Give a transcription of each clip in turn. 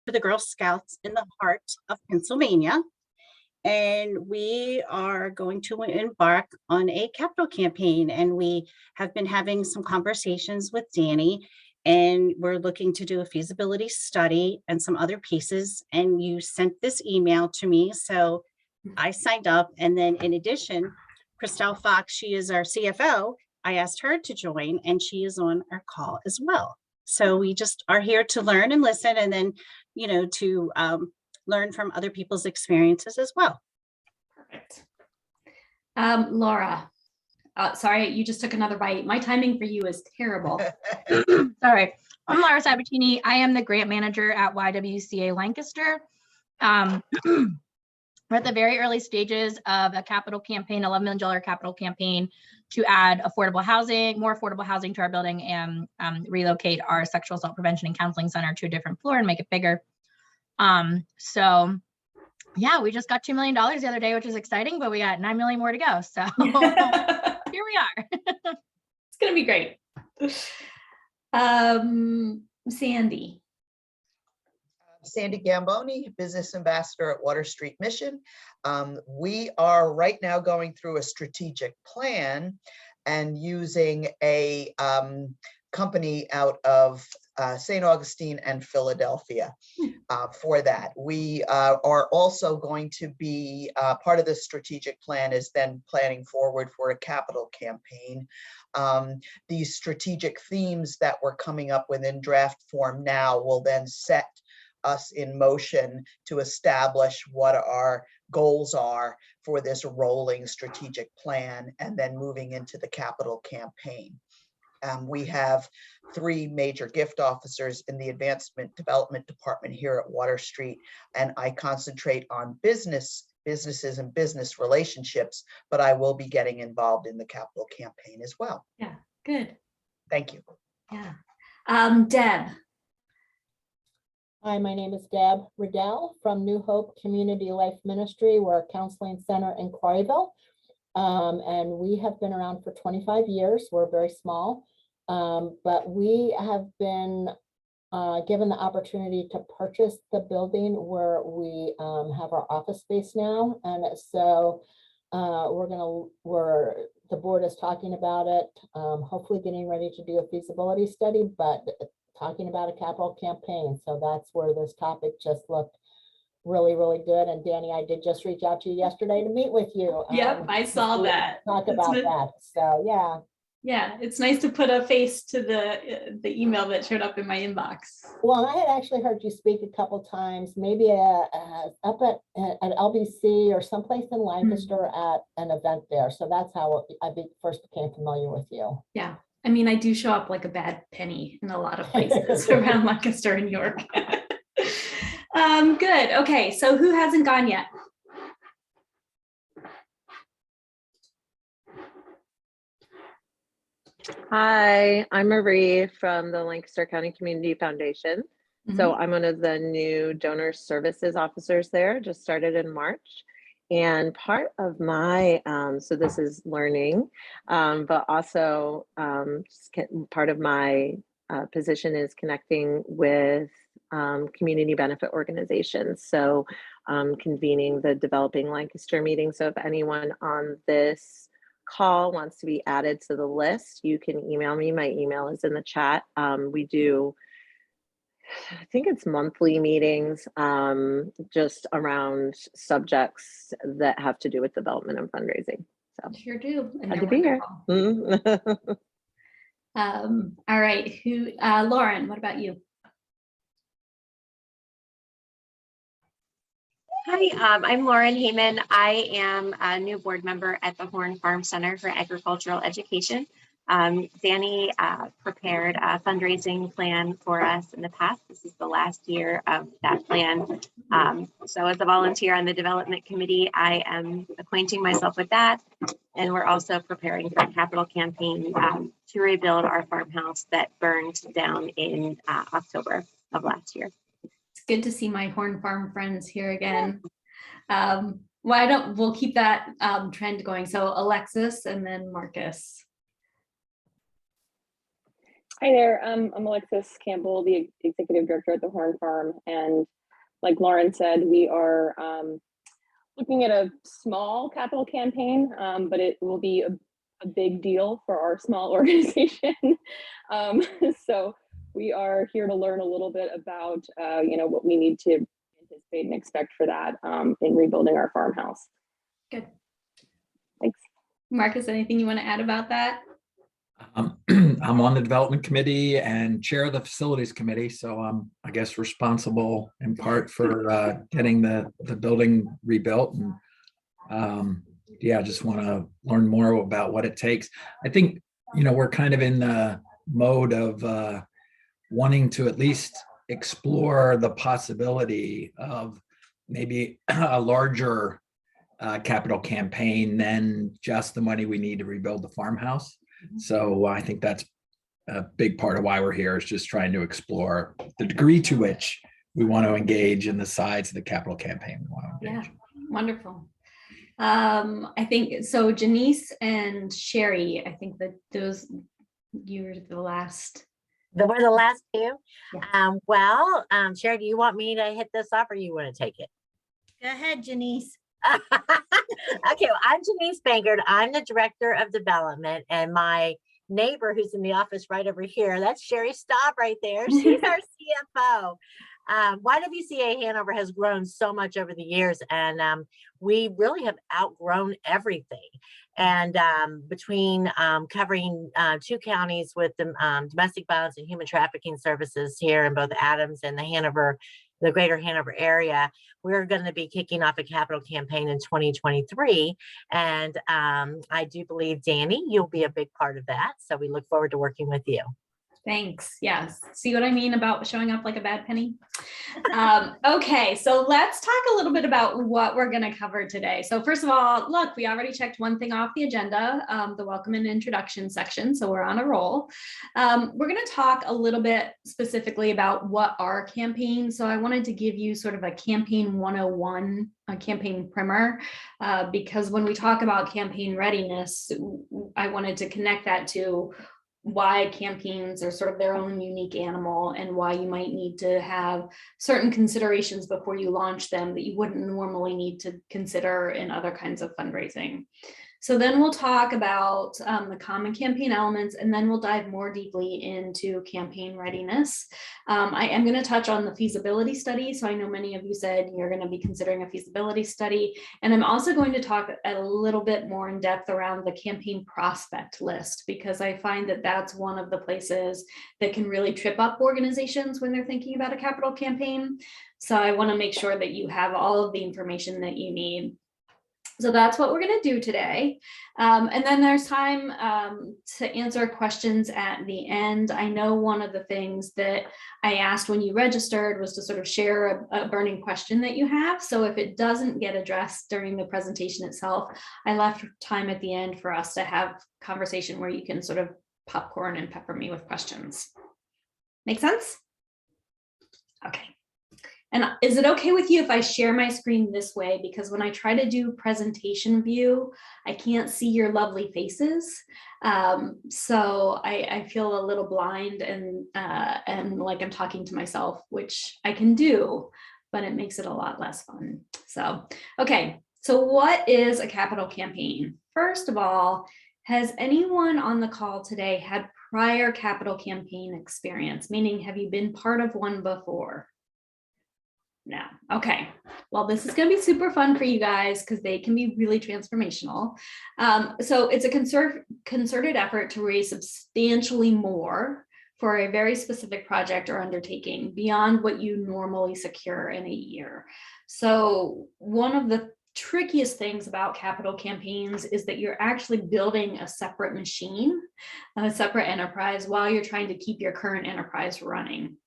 for the Girl Scouts in the heart of Pennsylvania. And we are going to embark on a capital campaign. And we have been having some conversations with Danny, and we're looking to do a feasibility study and some other pieces. And you sent this email to me, so I signed up. And then in addition, Christelle Fox, she is our CFO. I asked her to join, and she is on our call as well. So we just are here to learn and listen, and then, to learn from other people's experiences as well. Perfect. Laura, sorry, you just took another bite. My timing for you is terrible. Sorry, I'm Laura Sabatini. I am the grant manager at YWCA Lancaster. We're at the very early stages of a capital campaign, $11 million capital campaign to add more affordable housing to our building, and relocate our sexual assault prevention and counseling center to a different floor and make it bigger. So yeah, we just got $2 million the other day, which is exciting, but we got 9 million more to go. So here we are. It's going to be great. Sandy. Sandy Gamboni, Business Ambassador at Water Street Mission. We are right now going through a strategic plan and using a company out of St. Augustine and Philadelphia for that. We are also going to be part of the strategic plan is then planning forward for a capital campaign. These strategic themes that we're coming up with in draft form now will then set us in motion to establish what our goals are for this rolling strategic plan, and then moving into the capital campaign. We have 3 major gift officers in the advancement development department here at Water Street, and I concentrate on businesses and business relationships, but I will be getting involved in the capital campaign as well. Yeah, good. Thank you. Yeah. Deb. Hi, my name is Deb Riddell from New Hope Community Life Ministry. We're a counseling center in Quarryville, and we have been around for 25 years. We're very small, but we have been given the opportunity to purchase the building where we have our office space now. And so the board is talking about it, hopefully getting ready to do a feasibility study, but talking about a capital campaign. So that's where this topic just looked really, really good. And Danny, I did just reach out to you yesterday to meet with you. Yep, I saw that. Talk about that. So yeah. Yeah, it's nice to put a face to the email that showed up in my inbox. Well, I had actually heard you speak a couple times, maybe up at LBC or someplace in Lancaster at an event there. So that's how I first became familiar with you. Yeah. I mean, I do show up like a bad penny in a lot of places around Lancaster and York. Good. Okay. So who hasn't gone yet? Hi, I'm Marie from the Lancaster County Community Foundation. So I'm one of the new donor services officers there, just started in March. And part of my, so this is learning, but also part of my position is connecting with community benefit organizations. So convening the Developing Lancaster meeting. So if anyone on this call wants to be added to the list, you can email me. My email is in the chat. We do, I think it's monthly meetings, just around subjects that have to do with development and fundraising. So sure do. Glad to be here. All right. Lauren, what about you? Hi, I'm Lauren Heyman. I am a new board member at the Horn Farm Center for Agricultural Education. Danny prepared a fundraising plan for us in the past. This is the last year of that plan. So as a volunteer on the development committee, I am acquainting myself with that. And we're also preparing for a capital campaign to rebuild our farmhouse that burned down in October of last year. It's good to see my Horn Farm friends here again. We'll keep that trend going. So Alexis and then Marcus. Hi there, I'm Alexis Campbell, the Executive Director at the Horn Farm. And like Lauren said, we are looking at a small capital campaign, but it will be a big deal for our small organization. So we are here to learn a little bit about what we need to anticipate and expect for that in rebuilding our farmhouse. Good. Thanks. Marcus, anything you want to add about that? I'm on the development committee and chair of the facilities committee, so I'm, I guess, responsible in part for getting the building rebuilt. And yeah, I just want to learn more about what it takes. I think, we're kind of in the mode of wanting to at least explore the possibility of maybe a larger capital campaign than just the money we need to rebuild the farmhouse. So I think that's a big part of why we're here, is just trying to explore the degree to which we want to engage in the sides of the capital campaign we want to engage. Yeah, wonderful. I think so. Janice and Sherry, I think that those, you're the last. We're the last two. Yeah. Sherry, do you want me to hit this off or you want to take it? Go ahead, Janice. Okay, well, I'm Janice Bankard. I'm the Director of Development, and my neighbor who's in the office right over here, that's Sherry Staub right there. She's our CFO. YWCA Hanover has grown so much over the years, and we really have outgrown everything. And between covering 2 counties with the domestic violence and human trafficking services here in both Adams and the greater Hanover area, we're going to be kicking off a capital campaign in 2023. And I do believe, Danny, you'll be a big part of that. So we look forward to working with you. Thanks. Yes. See what I mean about showing up like a bad penny? Okay, so let's talk a little bit about what we're going to cover today. So first of all, look, we already checked one thing off the agenda, the welcome and introduction section. So we're on a roll. We're going to talk a little bit specifically about what are campaigns. So I wanted to give you sort of a campaign 101, a campaign primer, because when we talk about campaign readiness, I wanted to connect that to why campaigns are sort of their own unique animal and why you might need to have certain considerations before you launch them that you wouldn't normally need to consider in other kinds of fundraising. So then we'll talk about the common campaign elements, and then we'll dive more deeply into campaign readiness. I am going to touch on the feasibility study. So I know many of you said you're going to be considering a feasibility study. And I'm also going to talk a little bit more in depth around the campaign prospect list, because I find that that's one of the places that can really trip up organizations when they're thinking about a capital campaign. So I want to make sure that you have all of the information that you need. So that's what we're going to do today. And then there's time to answer questions at the end. I know one of the things that I asked when you registered was to sort of share a burning question that you have. So if it doesn't get addressed during the presentation itself, I left time at the end for us to have conversation where you can sort of popcorn and pepper me with questions. Make sense? Okay. And is it okay with you if I share my screen this way? Because when I try to do presentation view, I can't see your lovely faces. So I feel a little blind and like I'm talking to myself, which I can do, but it makes it a lot less fun. So, okay. So what is a capital campaign? First of all, has anyone on the call today had prior capital campaign experience? Meaning, have you been part of one before? No. Okay. Well, this is going to be super fun for you guys because they can be really transformational. So it's a concerted effort to raise substantially more for a very specific project or undertaking beyond what you normally secure in a year. So one of the trickiest things about capital campaigns is that you're actually building a separate machine, a separate enterprise, while you're trying to keep your current enterprise running.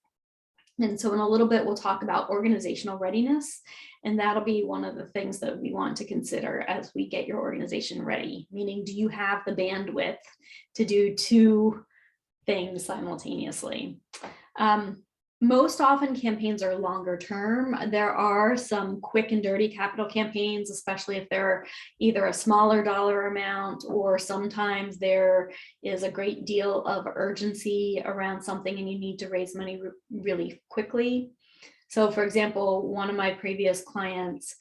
And so in a little bit, we'll talk about organizational readiness, and that'll be one of the things that we want to consider as we get your organization ready, meaning do you have the bandwidth to do 2 things simultaneously? Most often campaigns are longer term. There are some quick and dirty capital campaigns, especially if they're either a smaller dollar amount, or sometimes there is a great deal of urgency around something and you need to raise money really quickly. So for example, one of my previous clients,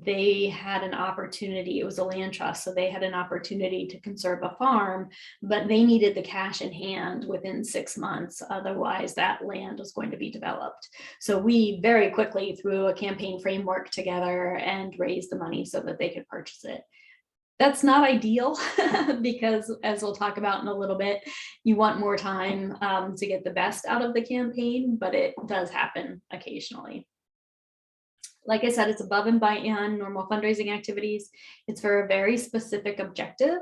they had an opportunity, it was a land trust, so they had an opportunity to conserve a farm, but they needed the cash in hand within 6 months, otherwise that land was going to be developed. So we very quickly threw a campaign framework together and raised the money so that they could purchase it. That's not ideal because, as we'll talk about in a little bit, you want more time to get the best out of the campaign, but it does happen occasionally. Like I said, it's above and beyond normal fundraising activities. It's for a very specific objective.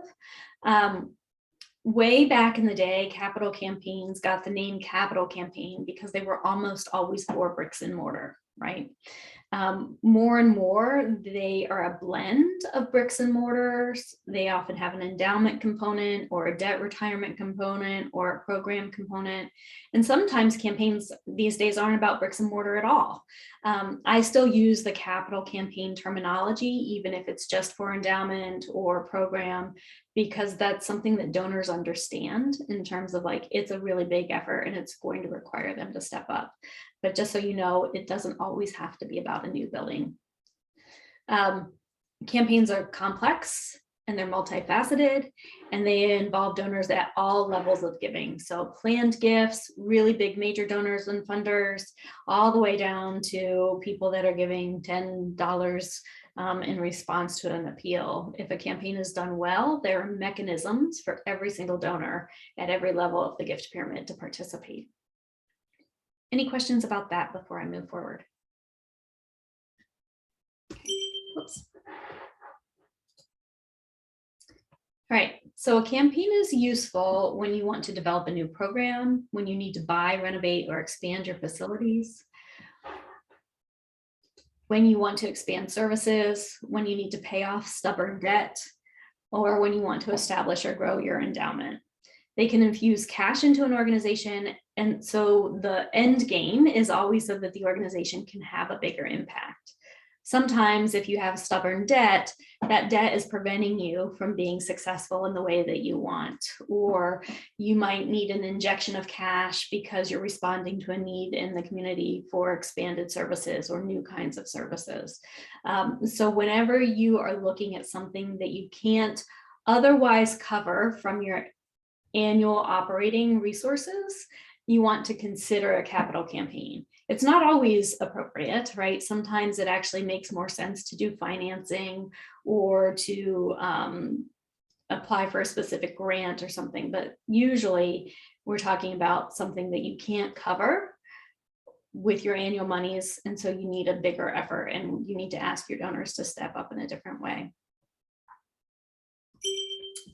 Way back in the day, capital campaigns got the name capital campaign because they were almost always for bricks and mortar, right? More and more, they are a blend of bricks and mortars. They often have an endowment component or a debt retirement component or a program component. And sometimes campaigns these days aren't about bricks and mortar at all. I still use the capital campaign terminology, even if it's just for endowment or program, because that's something that donors understand in terms of like, it's a really big effort and it's going to require them to step up. But just so you know, it doesn't always have to be about a new building. Campaigns are complex and they're multifaceted, and they involve donors at all levels of giving. So planned gifts, really big major donors and funders, all the way down to people that are giving $10 in response to an appeal. If a campaign is done well, there are mechanisms for every single donor at every level of the gift pyramid to participate. Any questions about that before I move forward? Oops. All right, so a campaign is useful when you want to develop a new program, when you need to buy, renovate, or expand your facilities, when you want to expand services, when you need to pay off stubborn debt, or when you want to establish or grow your endowment. They can infuse cash into an organization, and so the end game is always so that the organization can have a bigger impact. Sometimes if you have stubborn debt, that debt is preventing you from being successful in the way that you want, or you might need an injection of cash because you're responding to a need in the community for expanded services or new kinds of services. So whenever you are looking at something that you can't otherwise cover from your annual operating resources, you want to consider a capital campaign. It's not always appropriate, right? Sometimes it actually makes more sense to do financing or to apply for a specific grant or something, but usually we're talking about something that you can't cover with your annual monies, and so you need a bigger effort and you need to ask your donors to step up in a different way.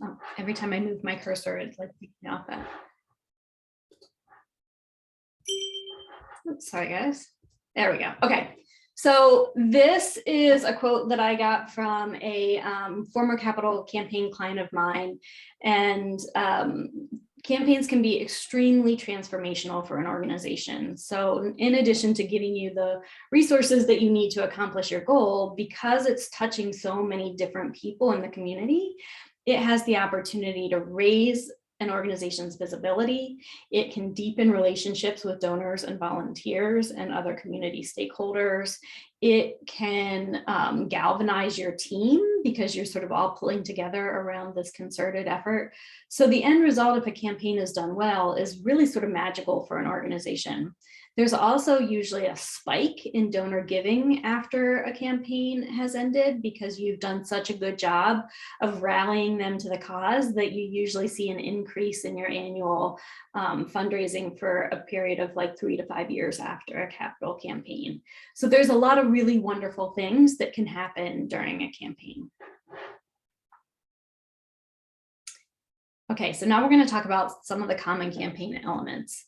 Oh, every time I move my cursor, it's like taking off that. Oops, sorry guys. There we go. Okay, so this is a quote that I got from a former capital campaign client of mine, and campaigns can be extremely transformational for an organization. So in addition to giving you the resources that you need to accomplish your goal, because it's touching so many different people in the community, it has the opportunity to raise an organization's visibility. It can deepen relationships with donors and volunteers and other community stakeholders. It can galvanize your team because you're sort of all pulling together around this concerted effort. So the end result, if a campaign is done well, is really sort of magical for an organization. There's also usually a spike in donor giving after a campaign has ended because you've done such a good job of rallying them to the cause that you usually see an increase in your annual fundraising for a period of like 3 to 5 years after a capital campaign. So there's a lot of really wonderful things that can happen during a campaign. Okay, so now we're going to talk about some of the common campaign elements.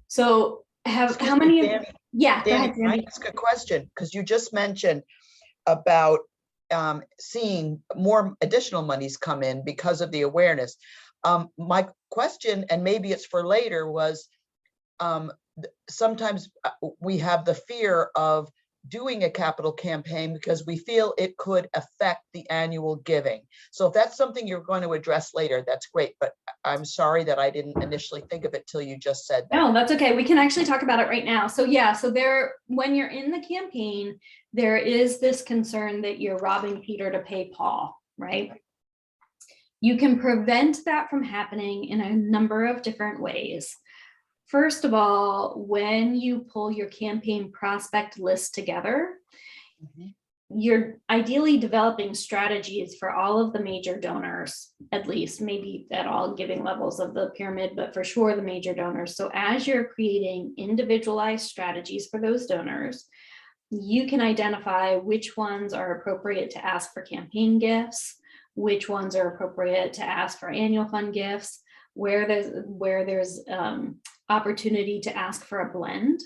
So how many of, Danny, yeah, go ahead, can I ask a question? Because you just mentioned about seeing more additional monies come in because of the awareness. My question, and maybe it's for later, was sometimes we have the fear of doing a capital campaign because we feel it could affect the annual giving. So if that's something you're going to address later, that's great, but I'm sorry that I didn't initially think of it till you just said that. No, that's okay. We can actually talk about it right now. So yeah, so there, when you're in the campaign, there is this concern that you're robbing Peter to pay Paul, right? You can prevent that from happening in a number of different ways. First of all, when you pull your campaign prospect list together, you're ideally developing strategies for all of the major donors, at least maybe at all giving levels of the pyramid, but for sure the major donors. So as you're creating individualized strategies for those donors, you can identify which ones are appropriate to ask for campaign gifts, which ones are appropriate to ask for annual fund gifts, where there's opportunity to ask for a blend.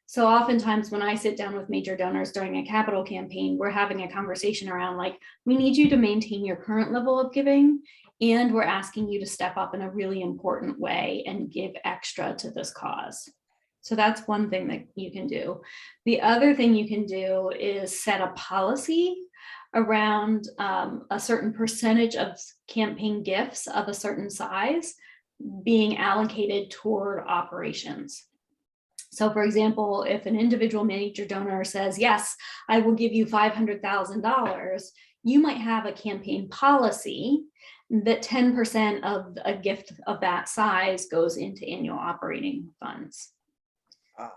So oftentimes when I sit down with major donors during a capital campaign, we're having a conversation around like, we need you to maintain your current level of giving, and we're asking you to step up in a really important way and give extra to this cause. So that's one thing that you can do. The other thing you can do is set a policy around a certain percentage of campaign gifts of a certain size being allocated toward operations. So for example, if an individual major donor says, yes, I will give you $500,000, you might have a campaign policy that 10% of a gift of that size goes into annual operating funds. Okay.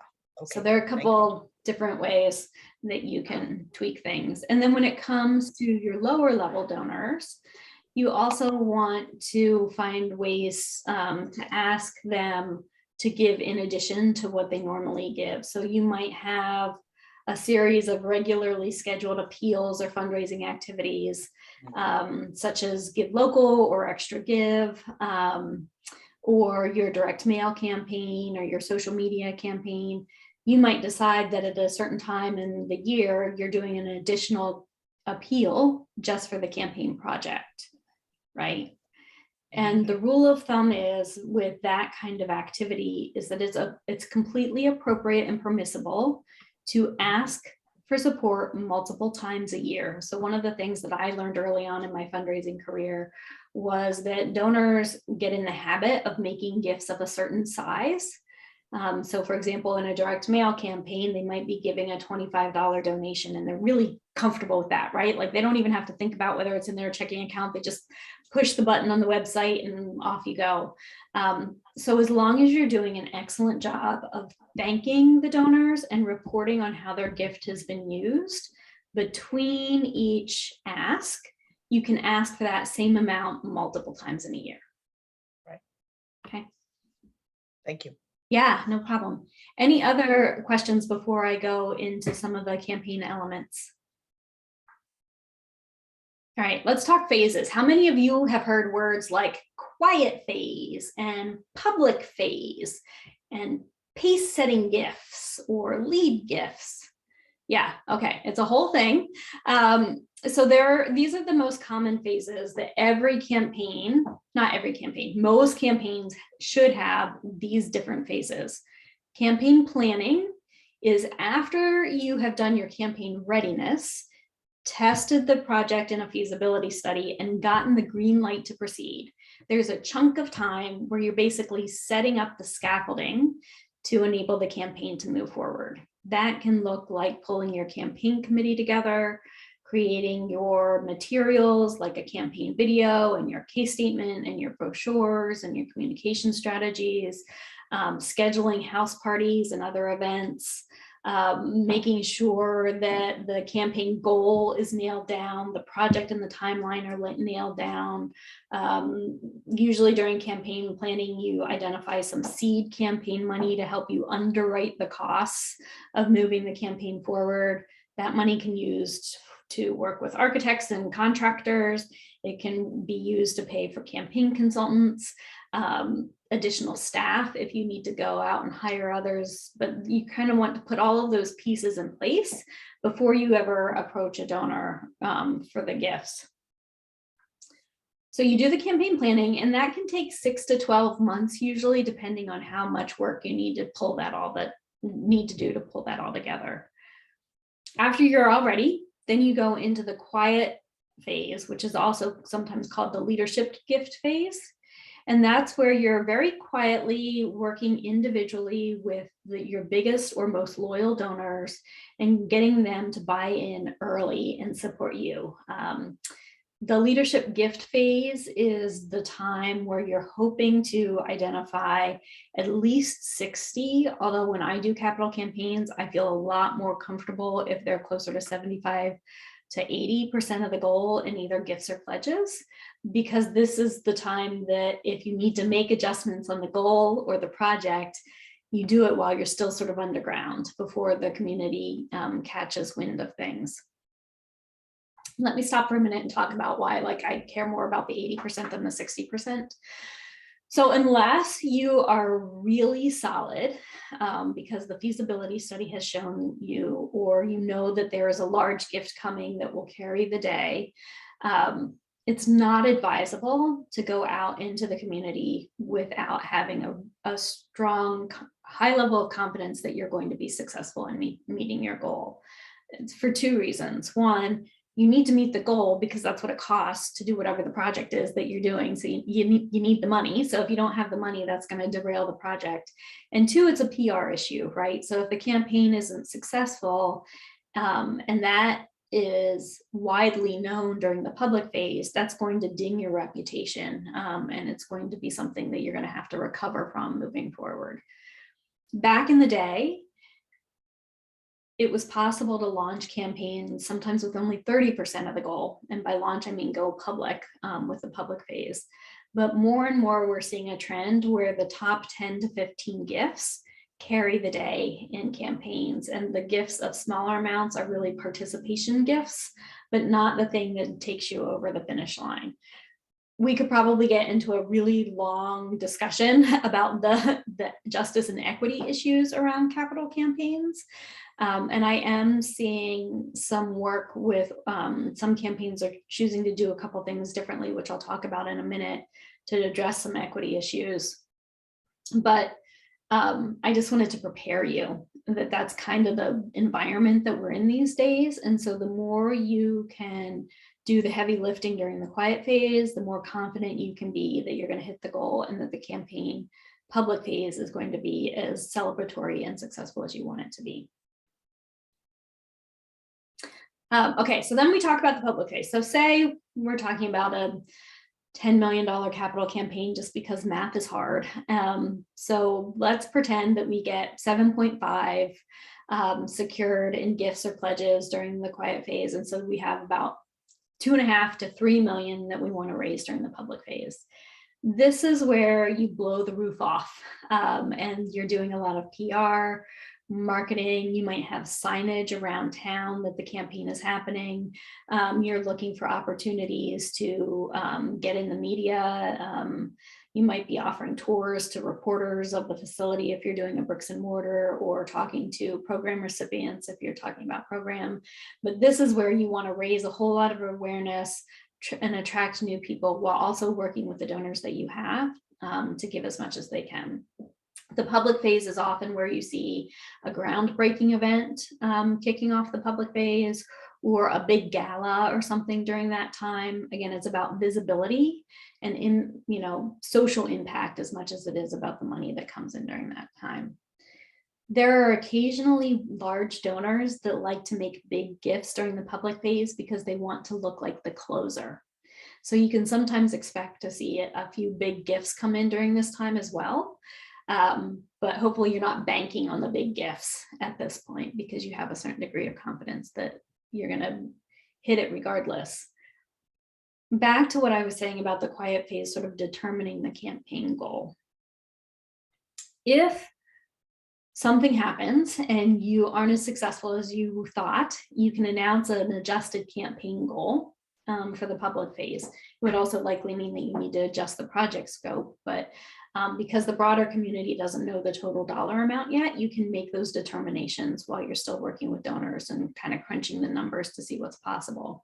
So there are a couple different ways that you can tweak things. And then when it comes to your lower level donors, you also want to find ways to ask them to give in addition to what they normally give. So you might have a series of regularly scheduled appeals or fundraising activities, such as Give Local or Extra Give, or your direct mail campaign or your social media campaign. You might decide that at a certain time in the year, you're doing an additional appeal just for the campaign project, right? And the rule of thumb is with that kind of activity is that it's completely appropriate and permissible to ask for support multiple times a year. So one of the things that I learned early on in my fundraising career was that donors get in the habit of making gifts of a certain size. So for example, in a direct mail campaign, they might be giving a $25 donation and they're really comfortable with that, right? Like they don't even have to think about whether it's in their checking account. They just push the button on the website and off you go. So as long as you're doing an excellent job of thanking the donors and reporting on how their gift has been used between each ask, you can ask for that same amount multiple times in a year. Right. Okay. Thank you. Yeah, no problem. Any other questions before I go into some of the campaign elements? All right, let's talk phases. How many of you have heard words like quiet phase and public phase and pace setting gifts or lead gifts? Yeah, okay, it's a whole thing. So these are the most common phases that every campaign, not every campaign, most campaigns should have these different phases. Campaign planning is after you have done your campaign readiness, tested the project in a feasibility study and gotten the green light to proceed. There's a chunk of time where you're basically setting up the scaffolding to enable the campaign to move forward. That can look like pulling your campaign committee together, creating your materials like a campaign video and your case statement and your brochures and your communication strategies, scheduling house parties and other events, making sure that the campaign goal is nailed down, the project and the timeline are nailed down. Usually during campaign planning, you identify some seed campaign money to help you underwrite the costs of moving the campaign forward. That money can be used to work with architects and contractors. It can be used to pay for campaign consultants, additional staff if you need to go out and hire others, but you kind of want to put all of those pieces in place before you ever approach a donor for the gifts. So you do the campaign planning, and that can take 6 to 12 months, usually, depending on how much work you need to pull that all together. After you're all ready, then you go into the quiet phase, which is also sometimes called the leadership gift phase. And that's where you're very quietly working individually with your biggest or most loyal donors and getting them to buy in early and support you. The leadership gift phase is the time where you're hoping to identify at least 60, although when I do capital campaigns, I feel a lot more comfortable if they're closer to 75 to 80% of the goal in either gifts or pledges, because this is the time that if you need to make adjustments on the goal or the project, you do it while you're still sort of underground before the community catches wind of things. Let me stop for a minute and talk about why I care more about the 80% than the 60%. So unless you are really solid, because the feasibility study has shown you, or you know that there is a large gift coming that will carry the day, it's not advisable to go out into the community without having a strong, high level of confidence that you're going to be successful in meeting your goal. It's for two reasons. One, you need to meet the goal because that's what it costs to do whatever the project is that you're doing. So you need the money. So if you don't have the money, that's going to derail the project. And two, it's a PR issue, right? So if the campaign isn't successful, and that is widely known during the public phase, that's going to ding your reputation. And it's going to be something that you're going to have to recover from moving forward. Back in the day, it was possible to launch campaigns sometimes with only 30% of the goal. And by launch, I mean go public with the public phase. But more and more, we're seeing a trend where the top 10 to 15 gifts carry the day in campaigns. And the gifts of smaller amounts are really participation gifts, but not the thing that takes you over the finish line. We could probably get into a really long discussion about the justice and equity issues around capital campaigns. And I am seeing some work with some campaigns are choosing to do a couple things differently, which I'll talk about in a minute, to address some equity issues. But I just wanted to prepare you that that's kind of the environment that we're in these days. And so the more you can do the heavy lifting during the quiet phase, the more confident you can be that you're going to hit the goal and that the campaign public phase is going to be as celebratory and successful as you want it to be. Okay, so then we talk about the public phase. So say we're talking about a $10 million capital campaign just because math is hard. So let's pretend that we get 7.5 secured in gifts or pledges during the quiet phase. And so we have about 2.5 to 3 million that we want to raise during the public phase. This is where you blow the roof off and you're doing a lot of PR, marketing. You might have signage around town that the campaign is happening. You're looking for opportunities to get in the media. You might be offering tours to reporters of the facility if you're doing a bricks and mortar, or talking to program recipients if you're talking about program. But this is where you want to raise a whole lot of awareness and attract new people while also working with the donors that you have to give as much as they can. The public phase is often where you see a groundbreaking event kicking off the public phase, or a big gala or something during that time. Again, it's about visibility and social impact as much as it is about the money that comes in during that time. There are occasionally large donors that like to make big gifts during the public phase because they want to look like the closer. So you can sometimes expect to see a few big gifts come in during this time as well. But hopefully you're not banking on the big gifts at this point, because you have a certain degree of confidence that you're going to hit it regardless. Back to what I was saying about the quiet phase, sort of determining the campaign goal. If something happens and you aren't as successful as you thought, you can announce an adjusted campaign goal for the public phase. It would also likely mean that you need to adjust the project scope, but because the broader community doesn't know the total dollar amount yet, you can make those determinations while you're still working with donors and kind of crunching the numbers to see what's possible.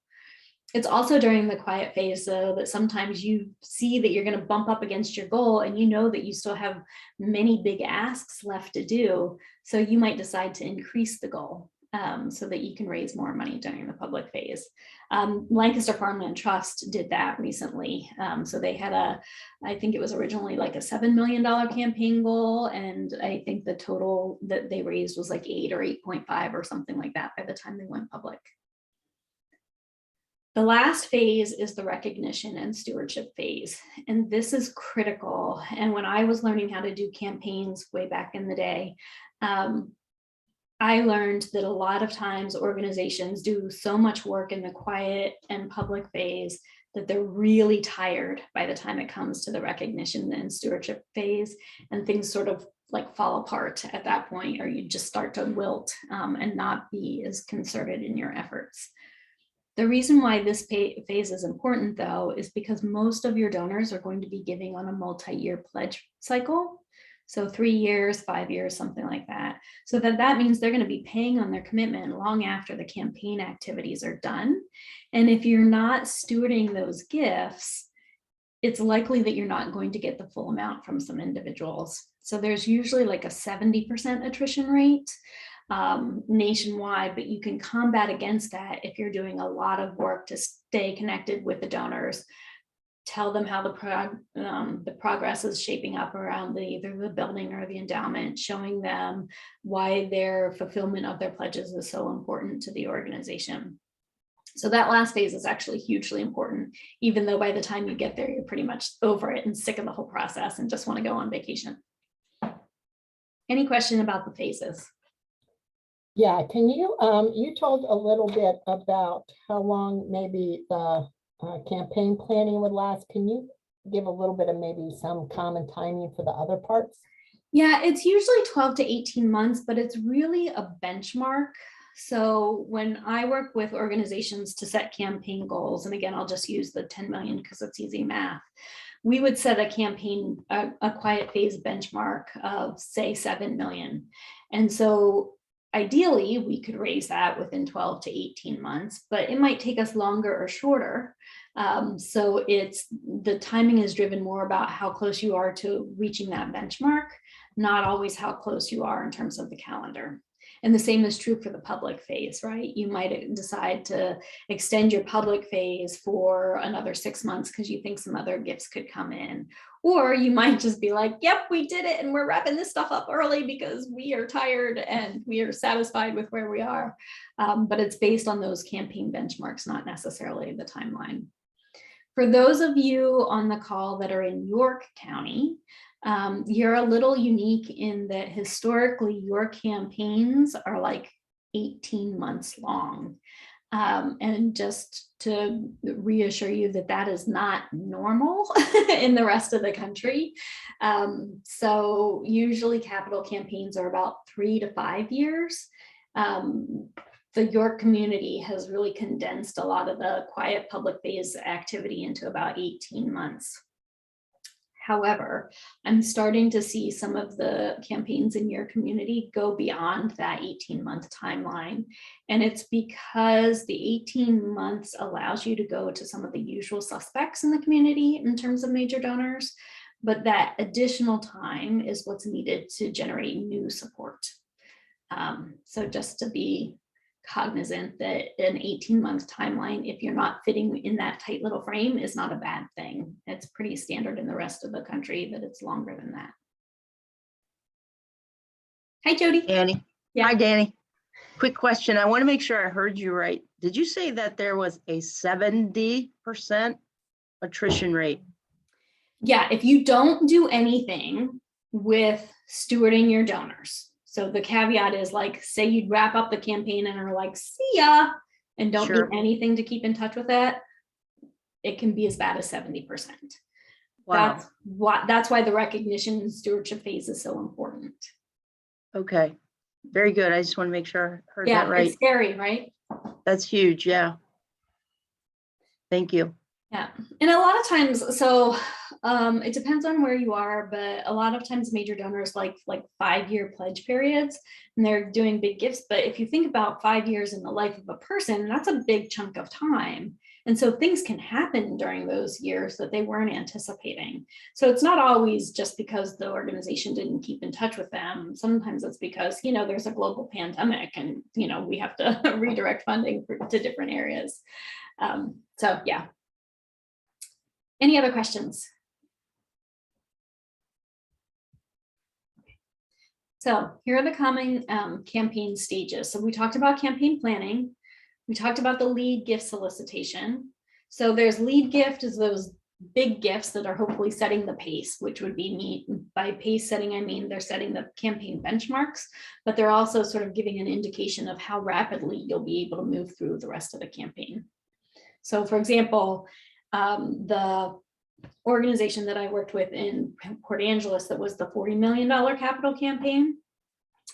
It's also during the quiet phase, though, that sometimes you see that you're going to bump up against your goal and you know that you still have many big asks left to do. So you might decide to increase the goal so that you can raise more money during the public phase. Lancaster Farmland Trust did that recently. So they had I think it was originally like a $7 million campaign goal. And I think the total that they raised was like 8 or 8.5 or something like that by the time they went public. The last phase is the recognition and stewardship phase, and this is critical. And when I was learning how to do campaigns way back in the day, I learned that a lot of times organizations do so much work in the quiet and public phase that they're really tired by the time it comes to the recognition and stewardship phase, and things sort of like fall apart at that point, or you just start to wilt and not be as concerted in your efforts. The reason why this phase is important, though, is because most of your donors are going to be giving on a multi-year pledge cycle. So 3 years, 5 years, something like that. So that means they're going to be paying on their commitment long after the campaign activities are done. And if you're not stewarding those gifts, it's likely that you're not going to get the full amount from some individuals. So there's usually like a 70% attrition rate nationwide, but you can combat against that if you're doing a lot of work to stay connected with the donors, tell them how the progress is shaping up around either the building or the endowment, showing them why their fulfillment of their pledges is so important to the organization. So that last phase is actually hugely important, even though by the time you get there, you're pretty much over it and sick of the whole process and just want to go on vacation. Any question about the phases? Yeah, can you, you told a little bit about how long maybe the campaign planning would last. Can you give a little bit of maybe some common timing for the other parts? Yeah, it's usually 12 to 18 months, but it's really a benchmark. So when I work with organizations to set campaign goals, and again, I'll just use the 10 million because it's easy math, we would set a campaign, a quiet phase benchmark of say 7 million. And so ideally, we could raise that within 12 to 18 months, but it might take us longer or shorter. So the timing is driven more about how close you are to reaching that benchmark, not always how close you are in terms of the calendar. And the same is true for the public phase, right? You might decide to extend your public phase for another 6 months because you think some other gifts could come in. Or you might just be like, yep, we did it and we're wrapping this stuff up early because we are tired and we are satisfied with where we are. But it's based on those campaign benchmarks, not necessarily the timeline. For those of you on the call that are in York County, you're a little unique in that historically your campaigns are like 18 months long. And just to reassure you that that is not normal in the rest of the country. So usually capital campaigns are about 3 to 5 years. The York community has really condensed a lot of the quiet public phase activity into about 18 months. However, I'm starting to see some of the campaigns in your community go beyond that 18-month timeline. And it's because the 18 months allows you to go to some of the usual suspects in the community in terms of major donors, but that additional time is what's needed to generate new support. So just to be cognizant that an 18-month timeline, if you're not fitting in that tight little frame, is not a bad thing. It's pretty standard in the rest of the country that it's longer than that. Hi, Jody. Danny. Yeah. Hi, Danny. Quick question. I want to make sure I heard you right. Did you say that there was a 70% attrition rate? Yeah, if you don't do anything with stewarding your donors. So the caveat is like, say you'd wrap up the campaign and are like, see ya, and don't do anything to keep in touch with that, it can be as bad as 70%. Wow. That's why the recognition and stewardship phase is so important. Okay, very good. I just want to make sure I heard Yeah, that right. it's scary, right? That's huge, yeah. Thank you. Yeah, and a lot of times, so it depends on where you are, but a lot of times major donors like 5-year pledge periods, and they're doing big gifts. But if you think about 5 years in the life of a person, that's a big chunk of time. And so things can happen during those years that they weren't anticipating. So it's not always just because the organization didn't keep in touch with them. Sometimes it's because, you know, there's a global pandemic and, you know, we have to redirect funding to different areas. So yeah. Any other questions? So here are the common campaign stages. So we talked about campaign planning. We talked about the lead gift solicitation. So there's lead gift is those big gifts that are hopefully setting the pace, which would be me. By pace setting, I mean they're setting the campaign benchmarks, but they're also sort of giving an indication of how rapidly you'll be able to move through the rest of the campaign. So for example, the organization that I worked with in Port Angeles that was the $40 million capital campaign.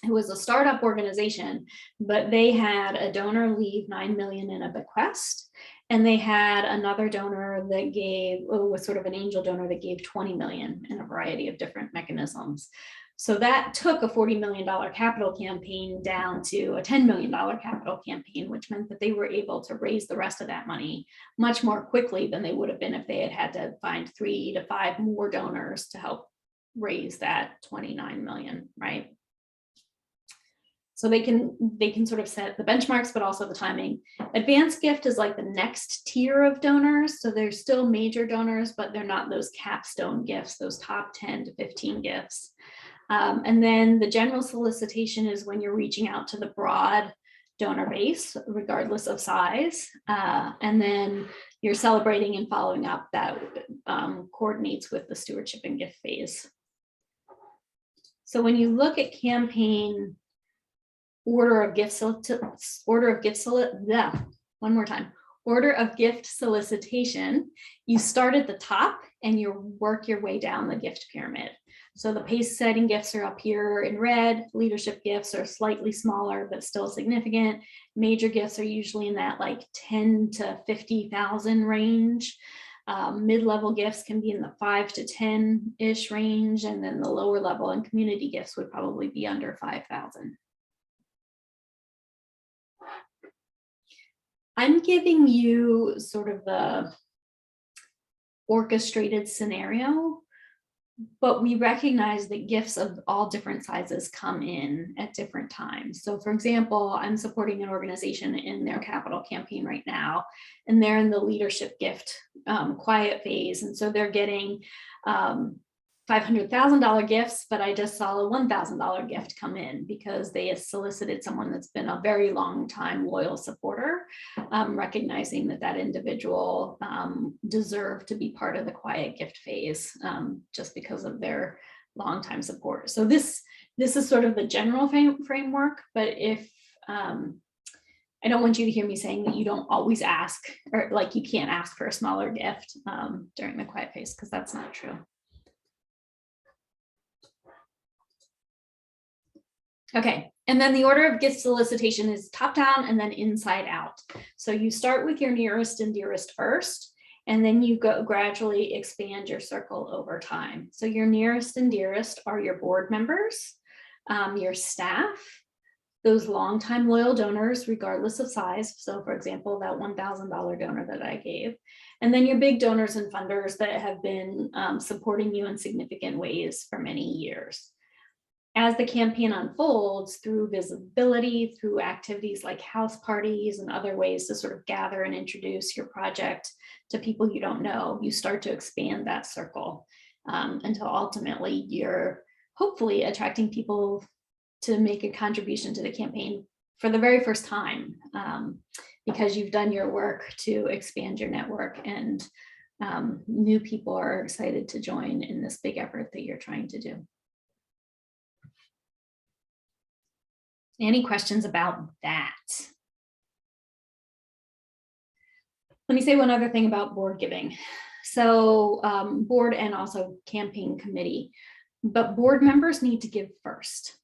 It was a startup organization, but they had a donor leave $9 million in a bequest. And they had another donor that gave, was sort of an angel donor that gave 20 million in a variety of different mechanisms. So that took a $40 million capital campaign down to a $10 million capital campaign, which meant that they were able to raise the rest of that money much more quickly than they would have been if they had had to find 3 to 5 more donors to help raise that 29 million, right? So they can sort of set the benchmarks, but also the timing. Advanced gift is like the next tier of donors. So they're still major donors, but they're not those capstone gifts, those top 10 to 15 gifts. And then the general solicitation is when you're reaching out to the broad donor base, regardless of size. And then you're celebrating and following up that coordinates with the stewardship and gift phase. So when you look at campaign order of gift solicitation, you start at the top and you work your way down the gift pyramid. So the pace setting gifts are up here in red, leadership gifts are slightly smaller, but still significant. Major gifts are usually in that like 10 to 50,000 range. Mid-level gifts can be in the 5 to 10-ish range. And then the lower level and community gifts would probably be under 5,000. I'm giving you sort of the orchestrated scenario, but we recognize that gifts of all different sizes come in at different times. So for example, I'm supporting an organization in their capital campaign right now, and they're in the leadership gift quiet phase. And so they're getting $500,000 gifts, but I just saw a $1,000 gift come in because they have solicited someone that's been a very long time loyal supporter, recognizing that that individual deserved to be part of the quiet gift phase just because of their longtime support. So this is sort of the general framework, but if I don't want you to hear me saying that you don't always ask, or like you can't ask for a smaller gift during the quiet phase, because that's not true. Okay, and then the order of gift solicitation is top down and then inside out. So you start with your nearest and dearest first, and then you go gradually expand your circle over time. So your nearest and dearest are your board members, your staff, those longtime loyal donors, regardless of size. So for example, that $1,000 donor that I gave, and then your big donors and funders that have been supporting you in significant ways for many years. As the campaign unfolds through visibility, through activities like house parties and other ways to sort of gather and introduce your project to people you don't know, you start to expand that circle until ultimately you're hopefully attracting people to make a contribution to the campaign for the very first time because you've done your work to expand your network, and new people are excited to join in this big effort that you're trying to do. Any questions about that? Let me say one other thing about board giving. So board and also campaign committee, but board members need to give first.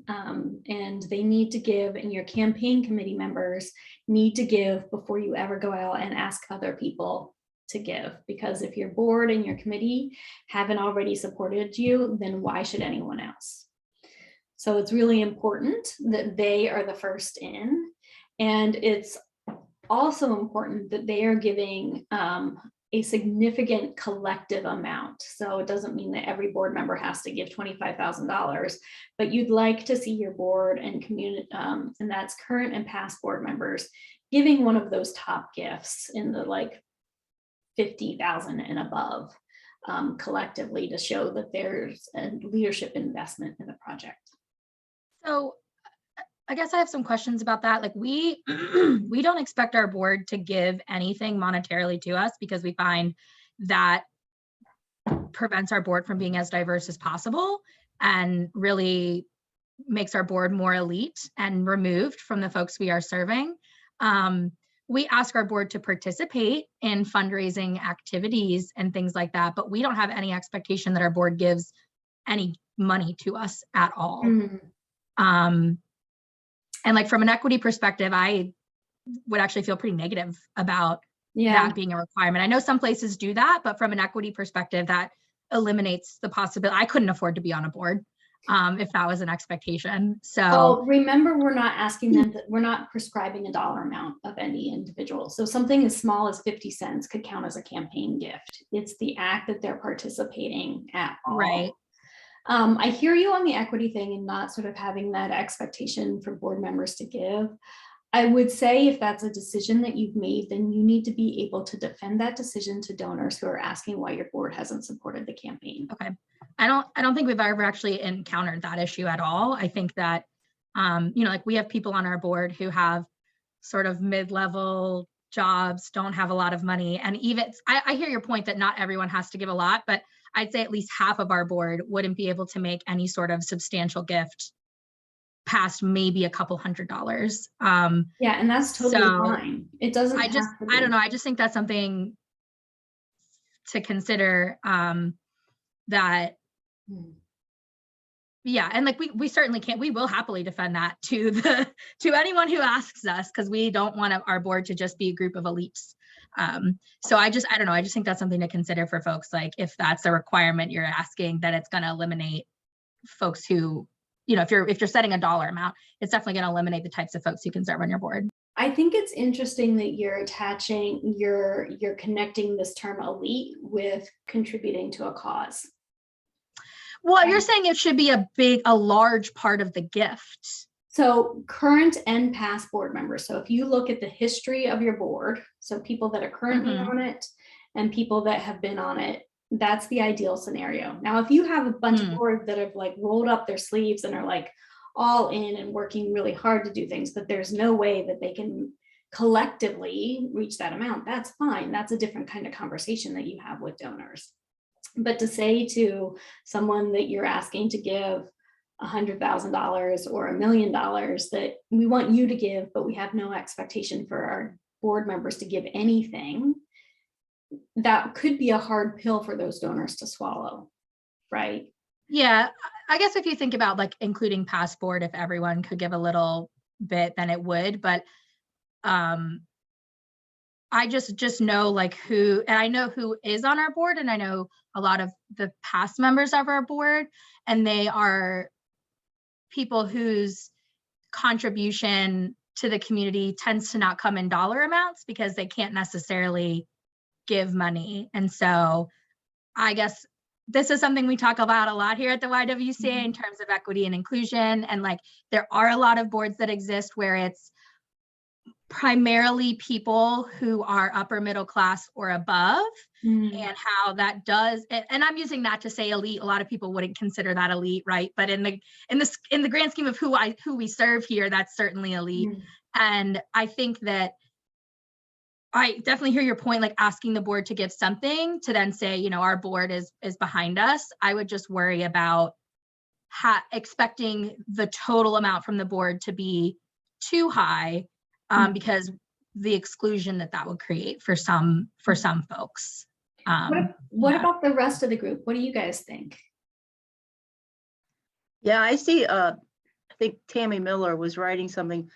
And they need to give, and your campaign committee members need to give before you ever go out and ask other people to give. Because if your board and your committee haven't already supported you, then why should anyone else? So it's really important that they are the first in, and it's also important that they are giving a significant collective amount. So it doesn't mean that every board member has to give $25,000, but you'd like to see your board and community, and that's current and past board members, giving one of those top gifts in the like 50,000 and above, collectively, to show that there's a leadership investment in the project. So I guess I have some questions about that. Like we don't expect our board to give anything monetarily to us because we find that prevents our board from being as diverse as possible and really makes our board more elite and removed from the folks we are serving. We ask our board to participate in fundraising activities and things like that, but we don't have any expectation that our board gives any money to us at all. And like from an equity perspective, I would actually feel pretty negative about that being a requirement. I know some places do that, but from an equity perspective, that eliminates the possibility. I couldn't afford to be on a board if that was an expectation. So remember, we're not asking them that, we're not prescribing a dollar amount of any individual. So something as small as 50 cents could count as a campaign gift. It's the act that they're participating at all. Right. I hear you on the equity thing and not sort of having that expectation for board members to give. I would say if that's a decision that you've made, then you need to be able to defend that decision to donors who are asking why your board hasn't supported the campaign. Okay. I don't think we've ever actually encountered that issue at all. I think that, like we have people on our board who have sort of mid-level jobs, don't have a lot of money. And even, I hear your point that not everyone has to give a lot, but I'd say at least half of our board wouldn't be able to make any sort of substantial gift past maybe a couple $100s. Yeah, and that's totally fine. It doesn't. I don't know. I just think that's something to consider. That, yeah, and like we certainly can't. We will happily defend that to anyone who asks us, because we don't want our board to just be a group of elites. So I don't know. I just think that's something to consider for folks. Like if that's a requirement you're asking, that it's going to eliminate folks who, if you're setting a dollar amount, it's definitely going to eliminate the types of folks who can serve on your board. I think it's interesting that you're connecting this term elite with contributing to a cause. Well, you're saying it should be a large part of the gift. So current and past board members. So if you look at the history of your board, so people that are currently on it and people that have been on it, that's the ideal scenario. Now, if you have a bunch of boards that have like rolled up their sleeves and are like all in and working really hard to do things, but there's no way that they can collectively reach that amount, that's fine. That's a different kind of conversation that you have with donors. But to say to someone that you're asking to give $100,000 or $1 million that we want you to give, but we have no expectation for our board members to give anything, that could be a hard pill for those donors to swallow, right? Yeah, I guess if you think about like including past board, if everyone could give a little bit, then it would. But I just know like who, and I know who is on our board, and I know a lot of the past members of our board, and they are people whose contribution to the community tends to not come in dollar amounts because they can't necessarily give money. And so I guess this is something we talk about a lot here at the YWCA in terms of equity and inclusion. And like, there are a lot of boards that exist where it's primarily people who are upper middle class or above, and how that does, and I'm using that to say elite. A lot of people wouldn't consider that elite, right? But in the grand scheme of who we serve here, that's certainly elite. And I think that I definitely hear your point, like asking the board to give something to then say, our board is behind us. I would just worry about expecting the total amount from the board to be too high, because the exclusion that would create for some folks. What about the rest of the group? What do you guys think? Yeah, I see. I think Tammy Miller was writing something.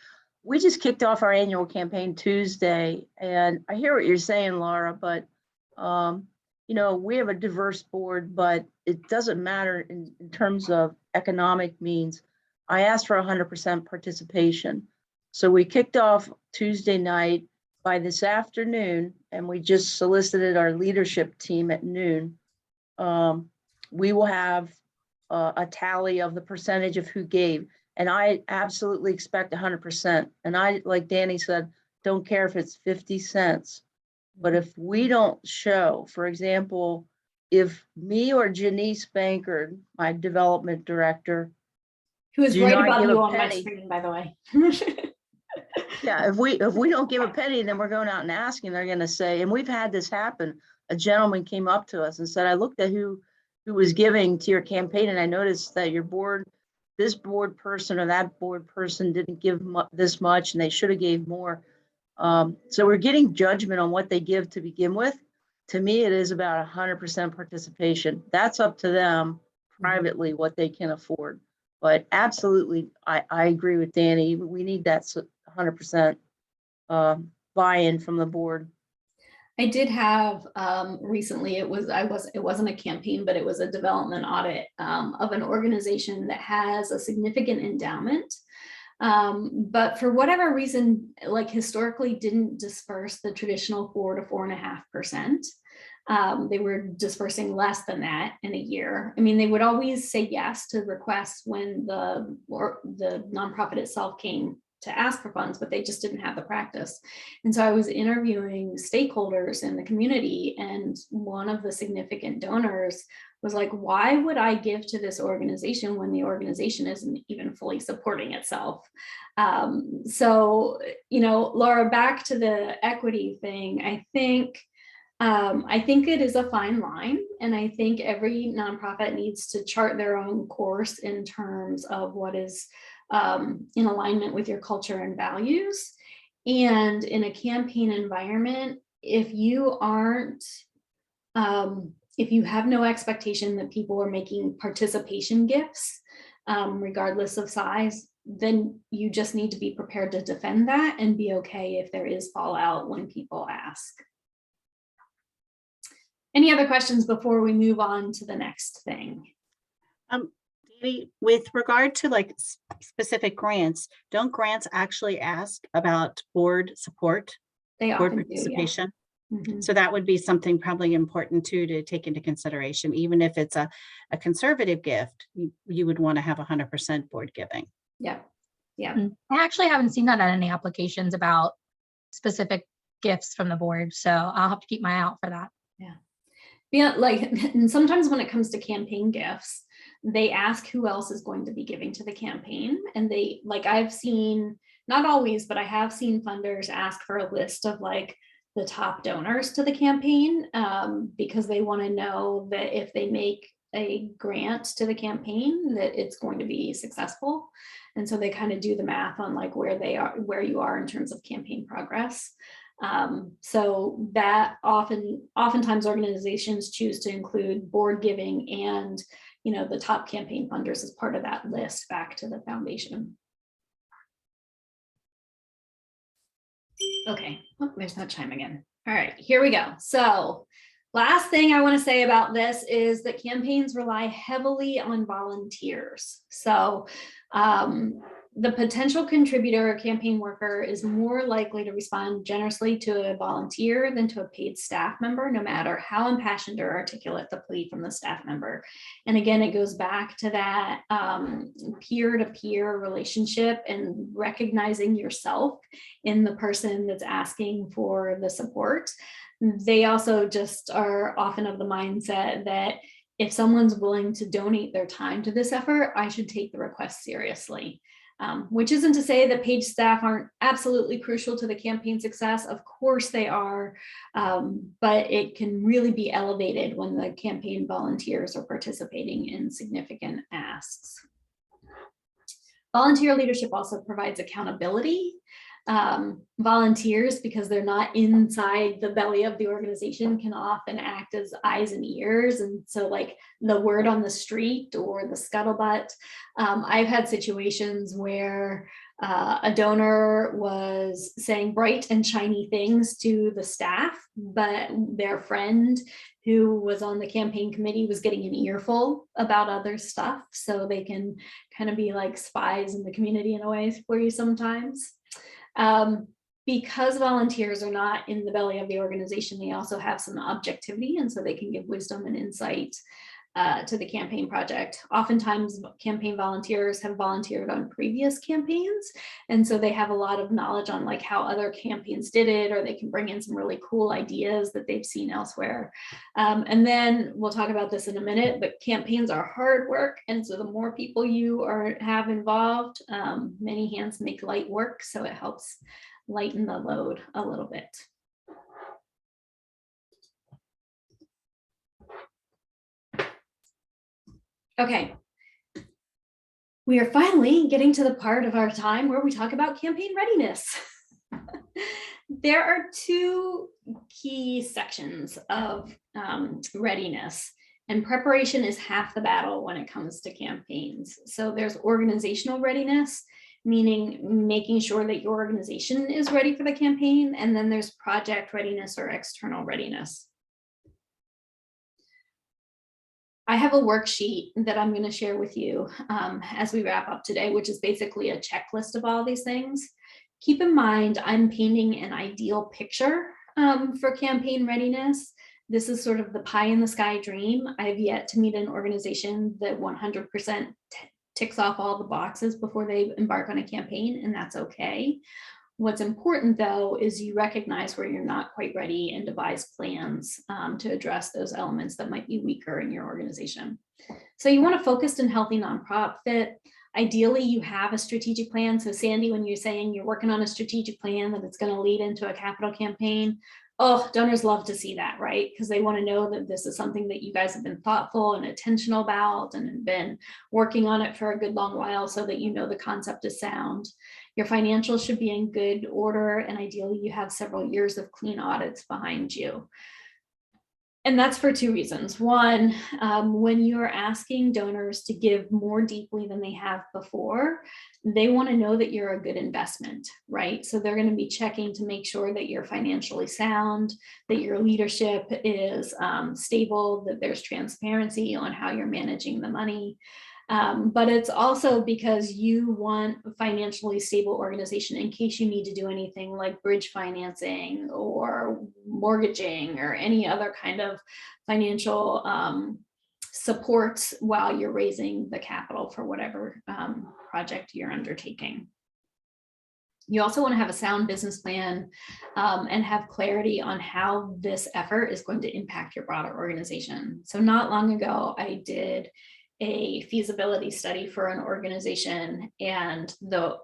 We just kicked off our annual campaign Tuesday, and I hear what you're saying, Laura, but we have a diverse board, but it doesn't matter in terms of economic means. I asked for 100% participation. So we kicked off Tuesday night. by this afternoon, and we just solicited our leadership team at noon, we will have a tally of the percentage of who gave. And I absolutely expect 100%. And I, like Danny said, don't care if it's 50 cents. But if we don't show, for example, if me or Janice Bankard, my development director, Who is do right not above give you a on my penny. screen, by the way. Yeah, if we don't give a penny, then we're going out and asking, they're gonna say, and we've had this happen. A gentleman came up to us and said, I looked at who was giving to your campaign, and I noticed that your board, this board person or that board person didn't give this much, and they should have gave more. So we're getting judgment on what they give to begin with. To me, it is about 100% participation. That's up to them privately what they can afford. But absolutely, I agree with Danny. We need that 100% buy-in from the board. I did have recently, it wasn't a campaign, but it was a development audit of an organization that has a significant endowment. But for whatever reason, like historically didn't disperse the traditional 4 to 4.5%. They were dispersing less than that in a year. I mean, they would always say yes to requests when the nonprofit itself came to ask for funds, but they just didn't have the practice. And so I was interviewing stakeholders in the community, and one of the significant donors was like, why would I give to this organization when the organization isn't even fully supporting itself? So, you know, Laura, back to the equity thing, I think it is a fine line, and I think every nonprofit needs to chart their own course in terms of what is in alignment with your culture and values. And in a campaign environment, if you aren't, if you have no expectation that people are making participation gifts, regardless of size, then you just need to be prepared to defend that and be okay if there is fallout when people ask. Any other questions before we move on to the next thing? Danny, with regard to like specific grants, don't grants actually ask about board support? They board often do, yeah. participation? Mhm. So that would be something probably important too to take into consideration. Even if it's a conservative gift, you would want to have 100% board giving. Yeah, yeah. I actually haven't seen that on any applications about specific gifts from the board, so I'll have to keep my eye out for that. Yeah, like, and sometimes when it comes to campaign gifts, they ask who else is going to be giving to the campaign. And they, like, I've seen, not always, but I have seen funders ask for a list of like the top donors to the campaign, because they want to know that if they make a grant to the campaign, that it's going to be successful. And so they kind of do the math on like where they are, where you are in terms of campaign progress. So that oftentimes organizations choose to include board giving and, you know, the top campaign funders as part of that list back to the foundation. Okay, oh, there's that chime again. All right, here we go. So last thing I want to say about this is that campaigns rely heavily on volunteers. So the potential contributor or campaign worker is more likely to respond generously to a volunteer than to a paid staff member, no matter how impassioned or articulate the plea from the staff member. And again, it goes back to that peer-to-peer relationship and recognizing yourself in the person that's asking for the support. They also just are often of the mindset that if someone's willing to donate their time to this effort, I should take the request seriously. Which isn't to say that paid staff aren't absolutely crucial to the campaign success. Of course they are, but it can really be elevated when the campaign volunteers are participating in significant asks. Volunteer leadership also provides accountability. Volunteers, because they're not inside the belly of the organization, can often act as eyes and ears. And so like the word on the street or the scuttlebutt, I've had situations where a donor was saying bright and shiny things to the staff, but their friend who was on the campaign committee was getting an earful about other stuff. So they can kind of be like spies in the community in a way for you sometimes. because volunteers are not in the belly of the organization, they also have some objectivity, and so they can give wisdom and insight to the campaign project. Oftentimes campaign volunteers have volunteered on previous campaigns, and so they have a lot of knowledge on like how other campaigns did it, or they can bring in some really cool ideas that they've seen elsewhere. And then we'll talk about this in a minute, but campaigns are hard work, and so the more people you have involved, many hands make light work, so it helps lighten the load a little bit. Okay, we are finally getting to the part of our time where we talk about campaign readiness. There are two key sections of readiness, and preparation is half the battle when it comes to campaigns. So there's organizational readiness, meaning making sure that your organization is ready for the campaign, and then there's project readiness or external readiness. I have a worksheet that I'm going to share with you as we wrap up today, which is basically a checklist of all these things. Keep in mind, I'm painting an ideal picture for campaign readiness. This is sort of the pie in the sky dream. I've yet to meet an organization that 100% ticks off all the boxes before they embark on a campaign, and that's okay. What's important, though, is you recognize where you're not quite ready and devise plans to address those elements that might be weaker in your organization. So you want a focused and healthy nonprofit. Ideally, you have a strategic plan. So Sandy, when you're saying you're working on a strategic plan that it's going to lead into a capital campaign, oh, donors love to see that, right? Because they want to know that this is something that you guys have been thoughtful and intentional about and have been working on it for a good long while, so that you know the concept is sound. Your financials should be in good order, and ideally you have several years of clean audits behind you. And that's for two reasons. One, when you're asking donors to give more deeply than they have before, they want to know that you're a good investment, right? So they're going to be checking to make sure that you're financially sound, that your leadership is stable, that there's transparency on how you're managing the money. But it's also because you want a financially stable organization in case you need to do anything like bridge financing or mortgaging or any other kind of financial support while you're raising the capital for whatever project you're undertaking. You also want to have a sound business plan and have clarity on how this effort is going to impact your broader organization. So not long ago, I did a feasibility study for an organization, and the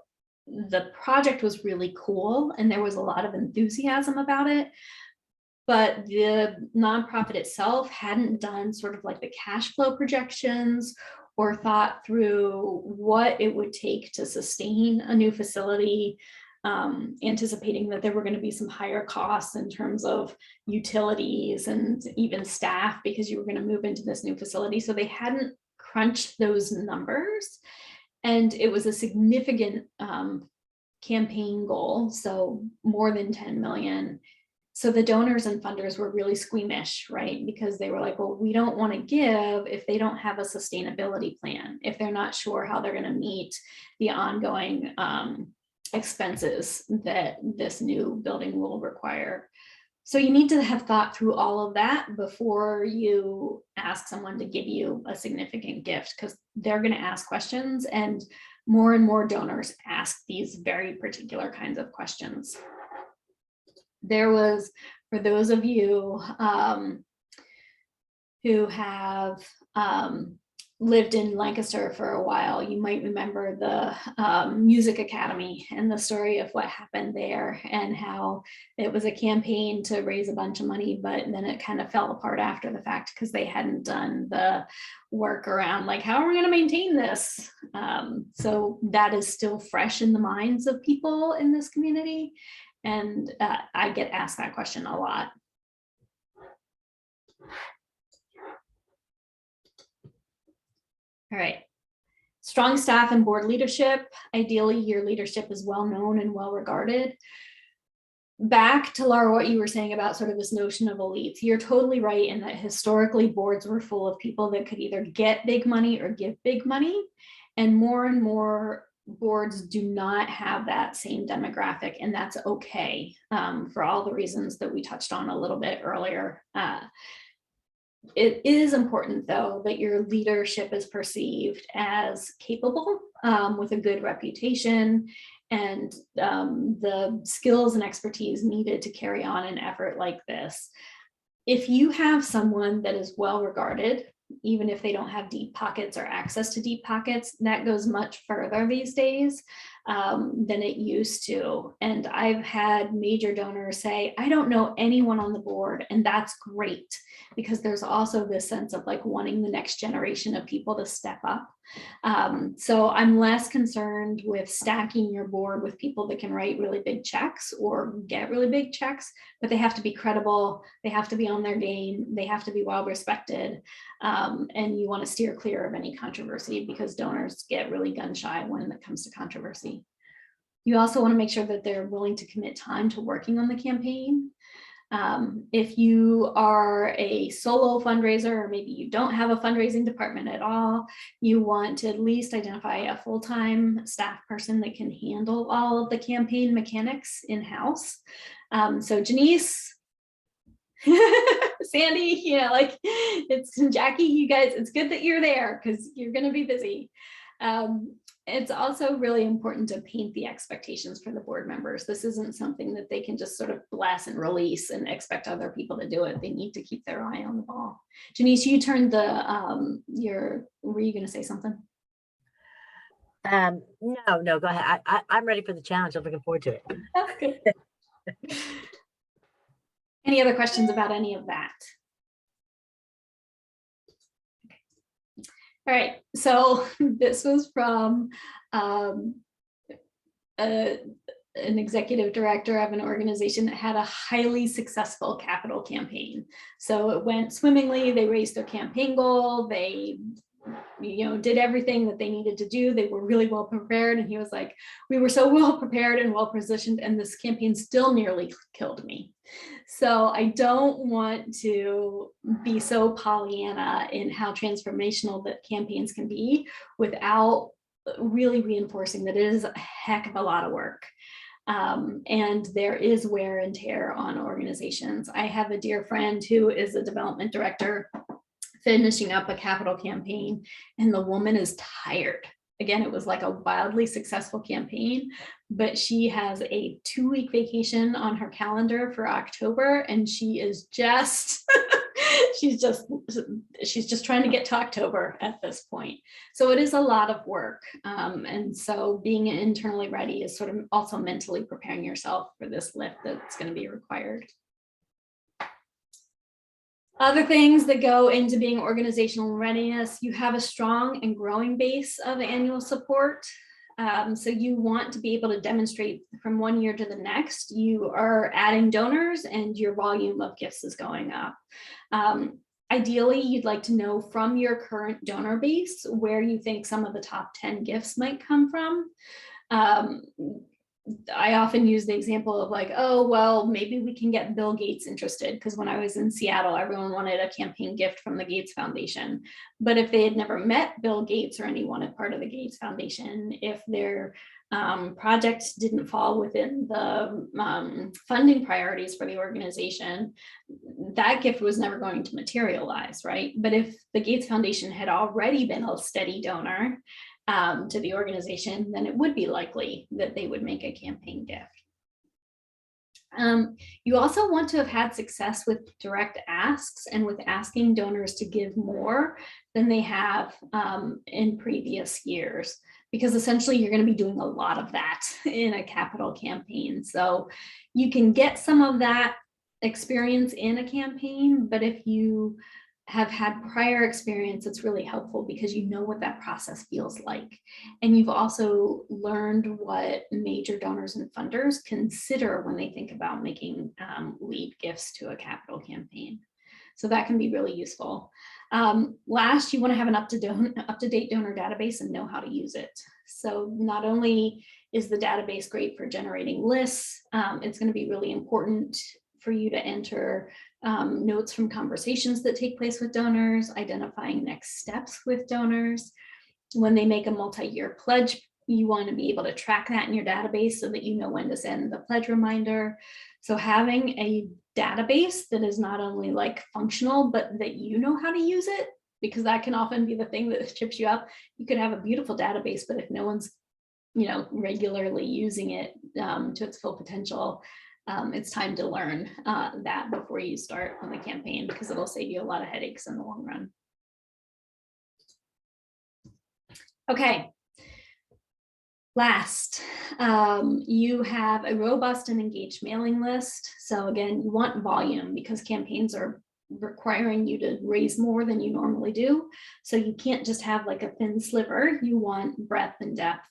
project was really cool and there was a lot of enthusiasm about it, but the nonprofit itself hadn't done sort of like the cash flow projections or thought through what it would take to sustain a new facility, anticipating that there were going to be some higher costs in terms of utilities and even staff because you were going to move into this new facility. So they hadn't crunch those numbers, and it was a significant campaign goal, so more than 10 million. So the donors and funders were really squeamish, right? Because they were like, well, we don't want to give if they don't have a sustainability plan, if they're not sure how they're going to meet the ongoing expenses that this new building will require. So you need to have thought through all of that before you ask someone to give you a significant gift, because they're going to ask questions, and more donors ask these very particular kinds of questions. There was, for those of you who have lived in Lancaster for a while, you might remember the Music Academy and the story of what happened there and how it was a campaign to raise a bunch of money, but then it kind of fell apart after the fact because they hadn't done the work around like, how are we going to maintain this? So that is still fresh in the minds of people in this community. And I get asked that question a lot. All right. Strong staff and board leadership. Ideally, your leadership is well known and well regarded. Back to Laura, what you were saying about sort of this notion of elites. You're totally right in that historically boards were full of people that could either get big money or give big money. And more boards do not have that same demographic, and that's okay, for all the reasons that we touched on a little bit earlier. It is important, though, that your leadership is perceived as capable, with a good reputation, and the skills and expertise needed to carry on an effort like this. If you have someone that is well regarded, even if they don't have deep pockets or access to deep pockets, that goes much further these days than it used to. And I've had major donors say, I don't know anyone on the board, and that's great, because there's also this sense of like wanting the next generation of people to step up. So I'm less concerned with stacking your board with people that can write really big checks or get really big checks, but they have to be credible, they have to be on their game, they have to be well respected, and you want to steer clear of any controversy, because donors get really gun shy when it comes to controversy. You also want to make sure that they're willing to commit time to working on the campaign. If you are a solo fundraiser, or maybe you don't have a fundraising department at all, you want to at least identify a full-time staff person that can handle all of the campaign mechanics in-house. So Janice, Sandy, you know, like, it's Jackie, you guys, it's good that you're there because you're going to be busy. It's also really important to paint the expectations for the board members. This isn't something that they can just sort of blast and release and expect other people to do it. They need to keep their eye on the ball. Janice, you turned the, were you going to say something? No, go ahead. I'm ready for the challenge. I'm looking forward to it. That's good. Any other questions about any of that? All right, so this was from an executive director of an organization that had a highly successful capital campaign. So it went swimmingly, they raised their campaign goal, they did everything that they needed to do. They were really well prepared. And he was like, we were so well prepared and well positioned, and this campaign still nearly killed me. So I don't want to be so Pollyanna in how transformational that campaigns can be without really reinforcing that it is a heck of a lot of work. And there is wear and tear on organizations. I have a dear friend who is a development director finishing up a capital campaign, and the woman is tired. Again, it was like a wildly successful campaign, but she has a 2-week vacation on her calendar for October, and she is just she's just trying to get to October at this point. So it is a lot of work, and so being internally ready is sort of also mentally preparing yourself for this lift that's going to be required. Other things that go into being organizational readiness: you have a strong and growing base of annual support. So you want to be able to demonstrate from one year to the next, you are adding donors and your volume of gifts is going up. Ideally, you'd like to know from your current donor base where you think some of the top 10 gifts might come from. I often use the example of like, oh, well, maybe we can get Bill Gates interested, because when I was in Seattle, everyone wanted a campaign gift from the Gates Foundation. But if they had never met Bill Gates or anyone at part of the Gates Foundation, if their project didn't fall within the funding priorities for the organization, that gift was never going to materialize, right? But if the Gates Foundation had already been a steady donor to the organization, then it would be likely that they would make a campaign gift. You also want to have had success with direct asks and with asking donors to give more than they have in previous years, because essentially you're going to be doing a lot of that in a capital campaign. So you can get some of that experience in a campaign, but if you have had prior experience, it's really helpful because you know what that process feels like. And you've also learned what major donors and funders consider when they think about making lead gifts to a capital campaign. So that can be really useful. Last, you want to have an up-to-date donor database and know how to use it. So not only is the database great for generating lists, it's going to be really important for you to enter notes from conversations that take place with donors, identifying next steps with donors. When they make a multi-year pledge You want to be able to track that in your database so that you know when to send the pledge reminder. So having a database that is not only like functional, but that you know how to use it, because that can often be the thing that trips you up. You could have a beautiful database, but if no one's, you know, regularly using it to its full potential, it's time to learn that before you start on the campaign, because it'll save you a lot of headaches in the long run. Okay. Last, you have a robust and engaged mailing list. So again, you want volume because campaigns are requiring you to raise more than you normally do. So you can't just have like a thin sliver, you want breadth and depth.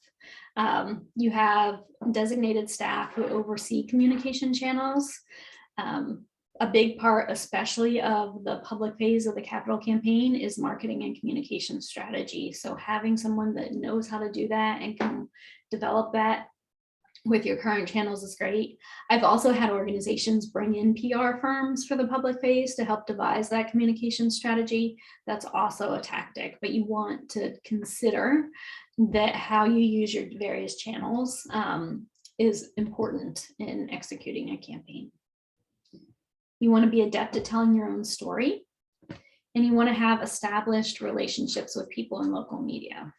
You have designated staff who oversee communication channels. A big part, especially of the public phase of the capital campaign, is marketing and communication strategy. So having someone that knows how to do that and can develop that with your current channels is great. I've also had organizations bring in PR firms for the public phase to help devise that communication strategy. That's also a tactic, but you want to consider that how you use your various channels is important in executing a campaign. You want to be adept at telling your own story, and you want to have established relationships with people in local media.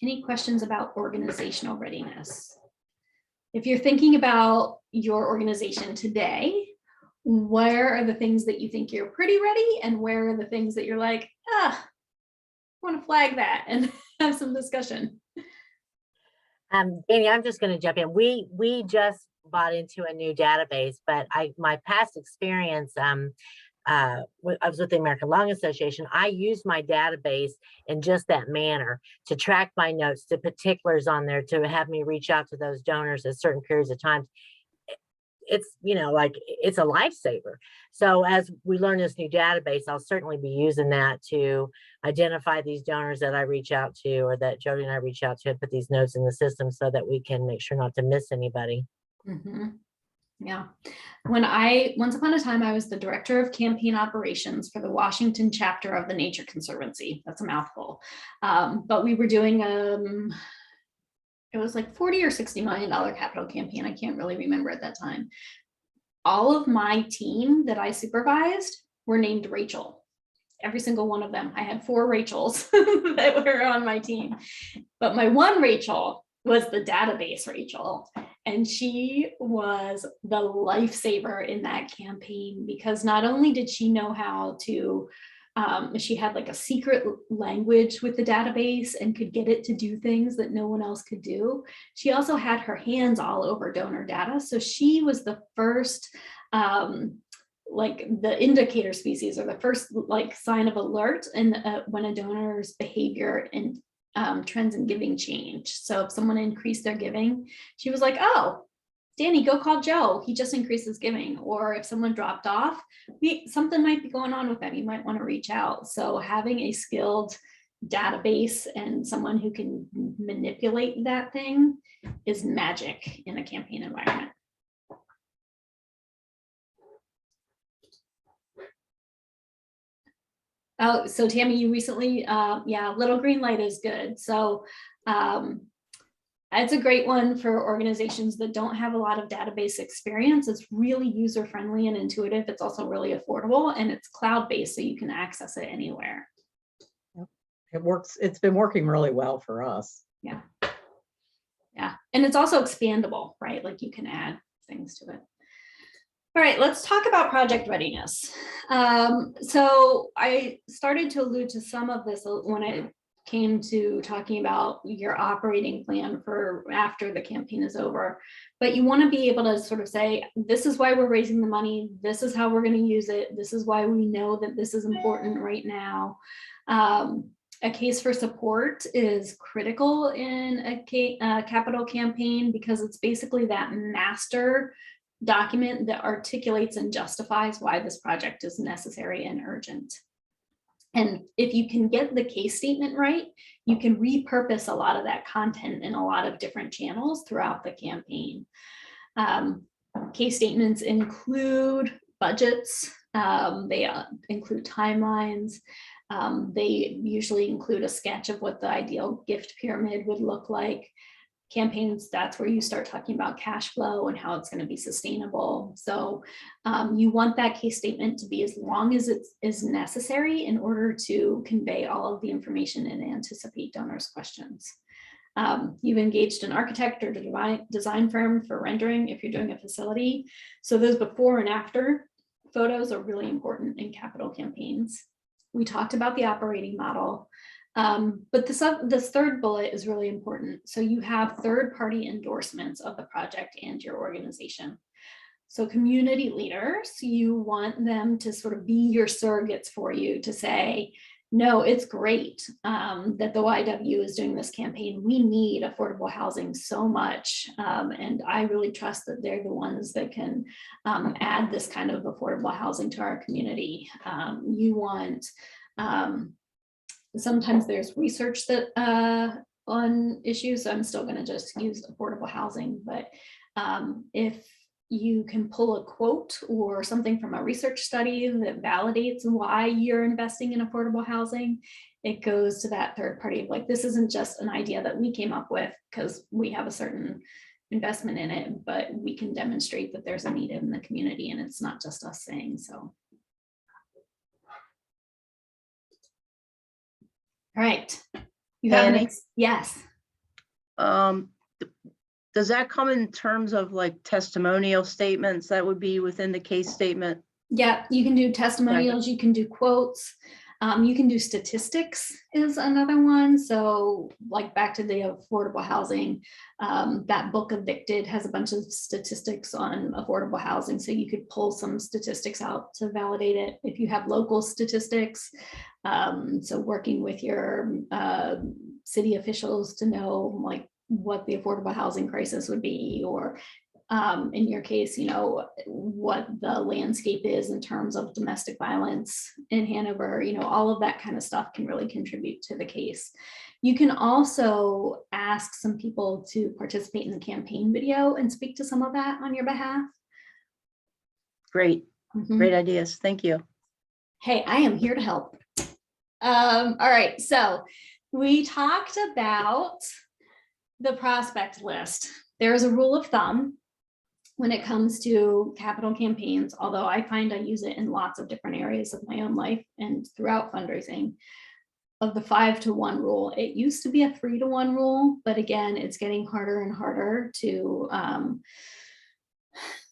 Any questions about organizational readiness? If you're thinking about your organization today, where are the things that you think you're pretty ready, and where are the things that you're like, I want to flag that and have some discussion? Danny, I'm just going to jump in. We just bought into a new database, but my past experience, I was with the American Lung Association. I used my database in just that manner to track my notes, to particulars on there, to have me reach out to those donors at certain periods of time. It's, you know, like it's a lifesaver. So as we learn this new database, I'll certainly be using that to identify these donors that I reach out to, or that Jody and I reach out to, and put these notes in the system so that we can make sure not to miss anybody. Mm-hmm. Yeah. Once upon a time, I was the director of campaign operations for the Washington chapter of the Nature Conservancy. That's a mouthful. But we were doing, it was like $40 or $60 million capital campaign. I can't really remember at that time. All of my team that I supervised were named Rachel. Every single one of them. I had 4 Rachels that were on my team. But my one Rachel was the database Rachel. And she was the lifesaver in that campaign, because not only did she know how to, she had like a secret language with the database and could get it to do things that no one else could do. She also had her hands all over donor data. So she was the first, like the indicator species, or the first like sign of alert and when a donor's behavior and trends in giving change. So if someone increased their giving, she was like, oh, Danny, go call Joe. He just increased his giving. Or if someone dropped off, something might be going on with them. You might want to reach out. So having a skilled database and someone who can manipulate that thing is magic in a campaign environment. Oh, so Tammy, you recently, yeah, little green light is good. So it's a great one for organizations that don't have a lot of database experience. It's really user-friendly and intuitive. It's also really affordable, and it's cloud-based, so you can access it anywhere. It works. It's been working really well for us. Yeah. Yeah. And it's also expandable, right? Like you can add things to it. All right, let's talk about project readiness. So I started to allude to some of this when it came to talking about your operating plan for after the campaign is over. But you want to be able to sort of say, this is why we're raising the money. This is how we're going to use it. This is why we know that this is important right now. A case for support is critical in a capital campaign, because it's basically that master document that articulates and justifies why this project is necessary and urgent. And if you can get the case statement right, you can repurpose a lot of that content in a lot of different channels throughout the campaign. Case statements include budgets, they include timelines, They usually include a sketch of what the ideal gift pyramid would look like. Campaigns, that's where you start talking about cash flow and how it's going to be sustainable. So you want that case statement to be as long as it is necessary in order to convey all of the information and anticipate donors' questions. You've engaged an architect or design firm for rendering if you're doing a facility. So those before and after photos are really important in capital campaigns. We talked about the operating model. But this third bullet is really important. So you have third-party endorsements of the project and your organization. So community leaders, you want them to sort of be your surrogates for you to say, no, it's great that the YW is doing this campaign. We need affordable housing so much. And I really trust that they're the ones that can add this kind of affordable housing to our community. You want, sometimes there's research that on issues, so I'm still going to just use affordable housing, but if you can pull a quote or something from a research study that validates why you're investing in affordable housing, it goes to that third party of like, this isn't just an idea that we came up with because we have a certain investment in it, but we can demonstrate that there's a need in the community and it's not just us saying so. All right. You have Annie? yes. Does that come in terms of like testimonial statements that would be within the case statement? Yeah, you can do testimonials, you can do quotes, you can do statistics is another one. So like back to the affordable housing, that book Evicted has a bunch of statistics on affordable housing. So you could pull some statistics out to validate it. If you have local statistics, so working with your city officials to know like what the affordable housing crisis would be, or in your case, you know, what the landscape is in terms of domestic violence in Hanover, you know, all of that kind of stuff can really contribute to the case. You can also ask some people to participate in the campaign video and speak to some of that on your behalf. Great, great ideas. Thank you. Hey, I am here to help. All right, so we talked about the prospect list. There is a rule of thumb when it comes to capital campaigns, although I find I use it in lots of different areas of my own life and throughout fundraising, of the 5-to-1 rule. It used to be a 3-to-1 rule, but again, it's getting harder and harder to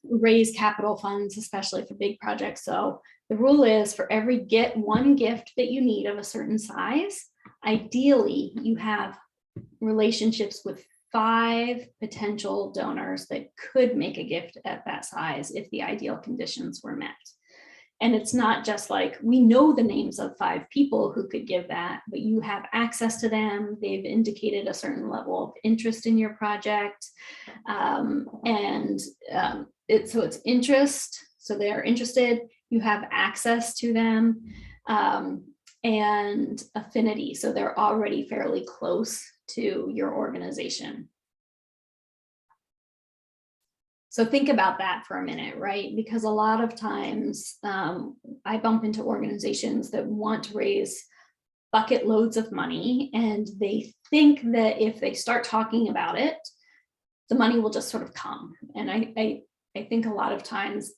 raise capital funds, especially for big projects. So the rule is for every one gift that you need of a certain size, ideally you have relationships with 5 potential donors that could make a gift at that size if the ideal conditions were met. And it's not just like, we know the names of 5 people who could give that, but you have access to them. They've indicated a certain level of interest in your project. So it's interest. So they're interested, you have access to them, and affinity. So they're already fairly close to your organization. So think about that for a minute, right? Because a lot of times I bump into organizations that want to raise bucket loads of money, and they think that if they start talking about it, the money will just sort of come. And I think a lot of times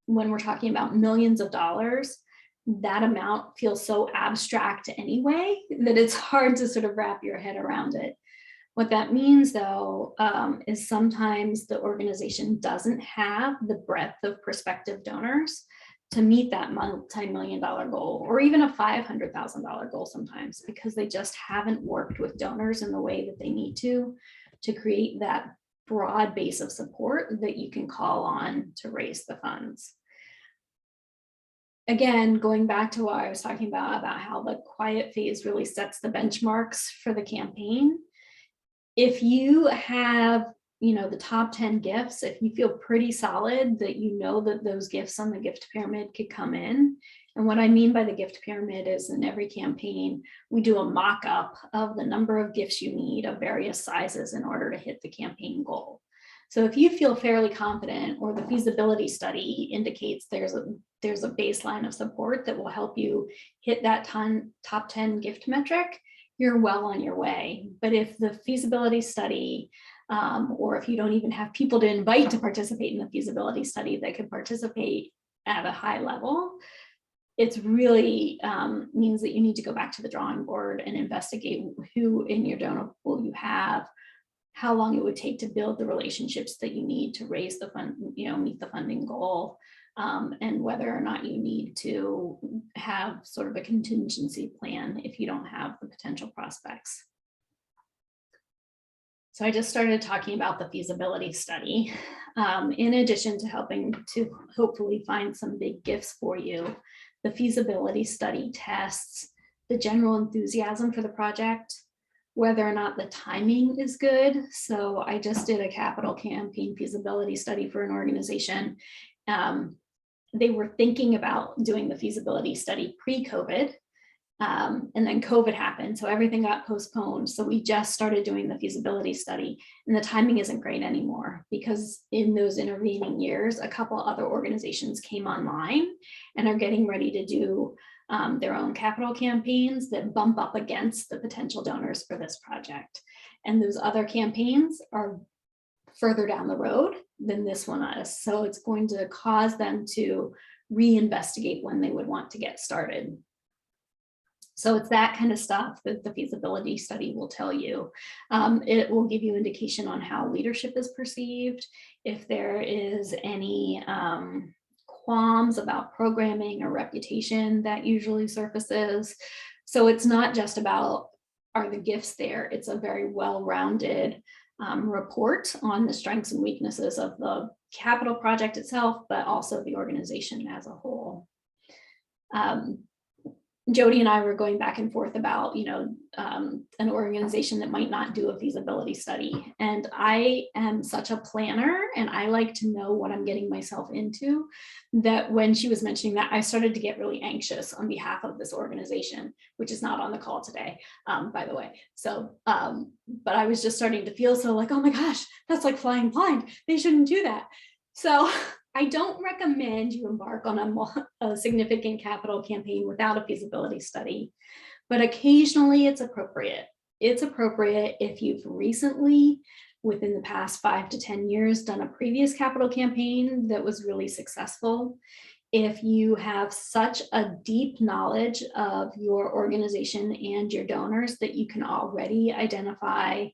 when we're talking about millions of dollars, that amount feels so abstract anyway that it's hard to sort of wrap your head around it. What that means though, is sometimes the organization doesn't have the breadth of prospective donors to meet that multi-million-dollar goal, or even a $500,000 goal sometimes, because they just haven't worked with donors in the way that they need to create that broad base of support that you can call on to raise the funds. Again, going back to what I was talking about how the quiet phase really sets the benchmarks for the campaign. If you have, you know, the top 10 gifts, if you feel pretty solid that you know that those gifts on the gift pyramid could come in. And what I mean by the gift pyramid is in every campaign, we do a mock-up of the number of gifts you need of various sizes in order to hit the campaign goal. So if you feel fairly confident, or the feasibility study indicates there's a baseline of support that will help you hit that top 10 gift metric, you're well on your way. But if the feasibility study, or if you don't even have people to invite to participate in the feasibility study that could participate at a high level, it's really means that you need to go back to the drawing board and investigate who in your donor pool you have, how long it would take to build the relationships that you need to raise the fund, meet the funding goal, and whether or not you need to have sort of a contingency plan if you don't have the potential prospects. So I just started talking about the feasibility study. In addition to helping to hopefully find some big gifts for you, the feasibility study tests the general enthusiasm for the project, whether or not the timing is good. So I just did a capital campaign feasibility study for an organization. They were thinking about doing the feasibility study pre-COVID, and then COVID happened, so everything got postponed. So we just started doing the feasibility study, and the timing isn't great anymore because in those intervening years, a couple other organizations came online and are getting ready to do their own capital campaigns that bump up against the potential donors for this project. And those other campaigns are further down the road than this one is. So it's going to cause them to reinvestigate when they would want to get started. So it's that kind of stuff that the feasibility study will tell you. It will give you indication on how leadership is perceived, if there is any qualms about programming or reputation that usually surfaces. So it's not just about, are the gifts there? It's a very well-rounded report on the strengths and weaknesses of the capital project itself, but also the organization as a whole. Jody and I were going back and forth about, an organization that might not do a feasibility study. And I am such a planner and I like to know what I'm getting myself into, that when she was mentioning that, I started to get really anxious on behalf of this organization, which is not on the call today, by the way. So, but I was just starting to feel so like, oh my gosh, that's like flying blind. They shouldn't do that. So I don't recommend you embark on a significant capital campaign without a feasibility study, but occasionally it's appropriate. It's appropriate if you've recently, within the past 5 to 10 years, done a previous capital campaign that was really successful. If you have such a deep knowledge of your organization and your donors that you can already identify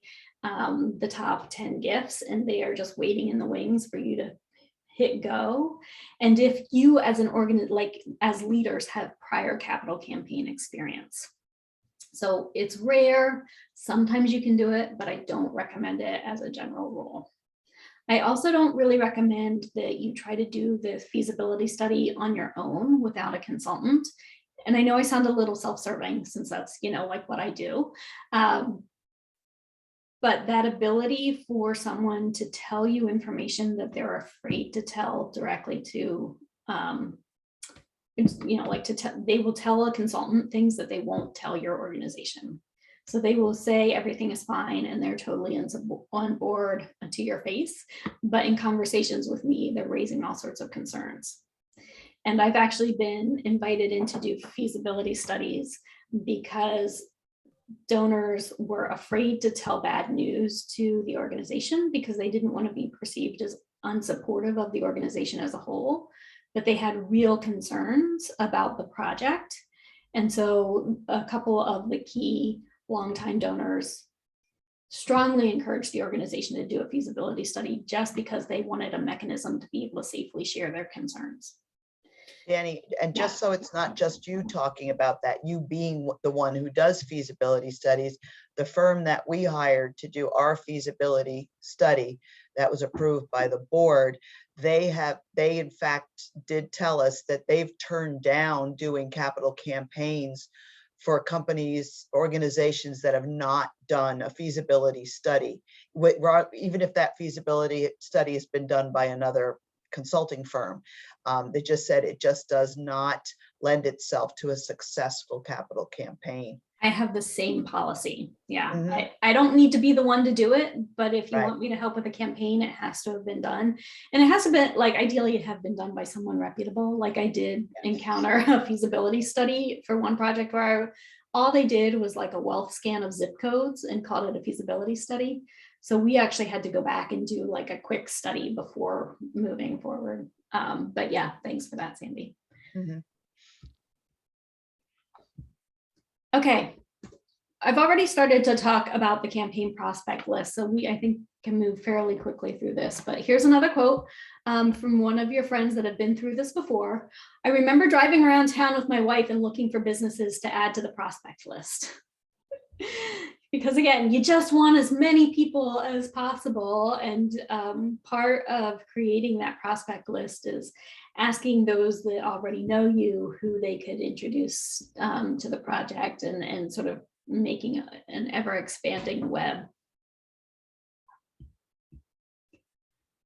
the top 10 gifts and they are just waiting in the wings for you to hit go. And if you as an as leaders have prior capital campaign experience. So it's rare, sometimes you can do it, but I don't recommend it as a general rule. I also don't really recommend that you try to do the feasibility study on your own without a consultant. And I know I sound a little self-serving since that's, like what I do. But that ability for someone to tell you information that they're afraid to tell directly to, they will tell a consultant things that they won't tell your organization. So they will say everything is fine and they're totally on board to your face. But in conversations with me, they're raising all sorts of concerns. And I've actually been invited in to do feasibility studies because donors were afraid to tell bad news to the organization because they didn't want to be perceived as unsupportive of the organization as a whole, but they had real concerns about the project. And so a couple of the key longtime donors strongly encouraged the organization to do a feasibility study just because they wanted a mechanism to be able to safely share their concerns. Danny, and just so it's not just you talking about that, you being the one who does feasibility studies, the firm that we hired to do our feasibility study that was approved by the board, they in fact did tell us that they've turned down doing capital campaigns for companies, organizations that have not done a feasibility study, even if that feasibility study has been done by another consulting firm. They just said it just does not lend itself to a successful capital campaign. I have the same policy. Yeah, Mhm. I don't need to be the one to do it, but if you Right. want me to help with a campaign, it has to have been done. And it has to be, like, ideally it have been done by someone reputable. Like I did encounter a feasibility study for one project where all they did was like a wealth scan of zip codes and called it a feasibility study. So we actually had to go back and do like a quick study before moving forward. But yeah, thanks for that, Sandy. Mhm. Okay, I've already started to talk about the campaign prospect list, so I think can move fairly quickly through this, but here's another quote from one of your friends that have been through this before. I remember driving around town with my wife and looking for businesses to add to the prospect list. Because again, you just want as many people as possible, and part of creating that prospect list is asking those that already know you who they could introduce to the project, and sort of making an ever expanding web.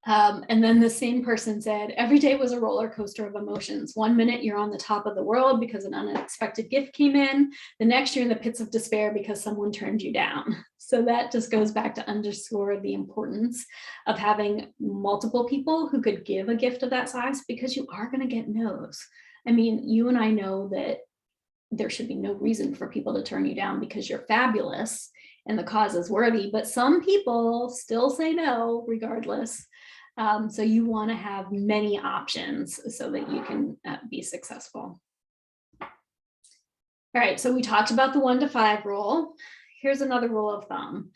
And then the same person said, every day was a roller coaster of emotions. 1 minute you're on the top of the world because an unexpected gift came in. The next you're in the pits of despair because someone turned you down. So that just goes back to underscore the importance of having multiple people who could give a gift of that size, because you are going to get no's. I mean, you and I know that there should be no reason for people to turn you down because you're fabulous and the cause is worthy, but some people still say no regardless. So you want to have many options so that you can be successful. All right, so we talked about the 1 to 5 rule. Here's another rule of thumb.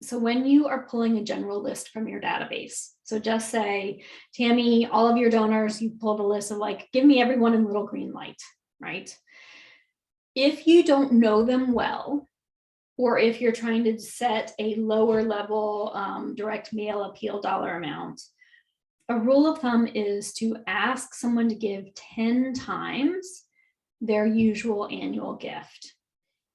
So when you are pulling a general list from your database, so just say, Tammy, all of your donors, you pulled a list of like, give me everyone in little green light, right? If you don't know them well, or if you're trying to set a lower level direct mail appeal dollar amount, a rule of thumb is to ask someone to give 10 times their usual annual gift.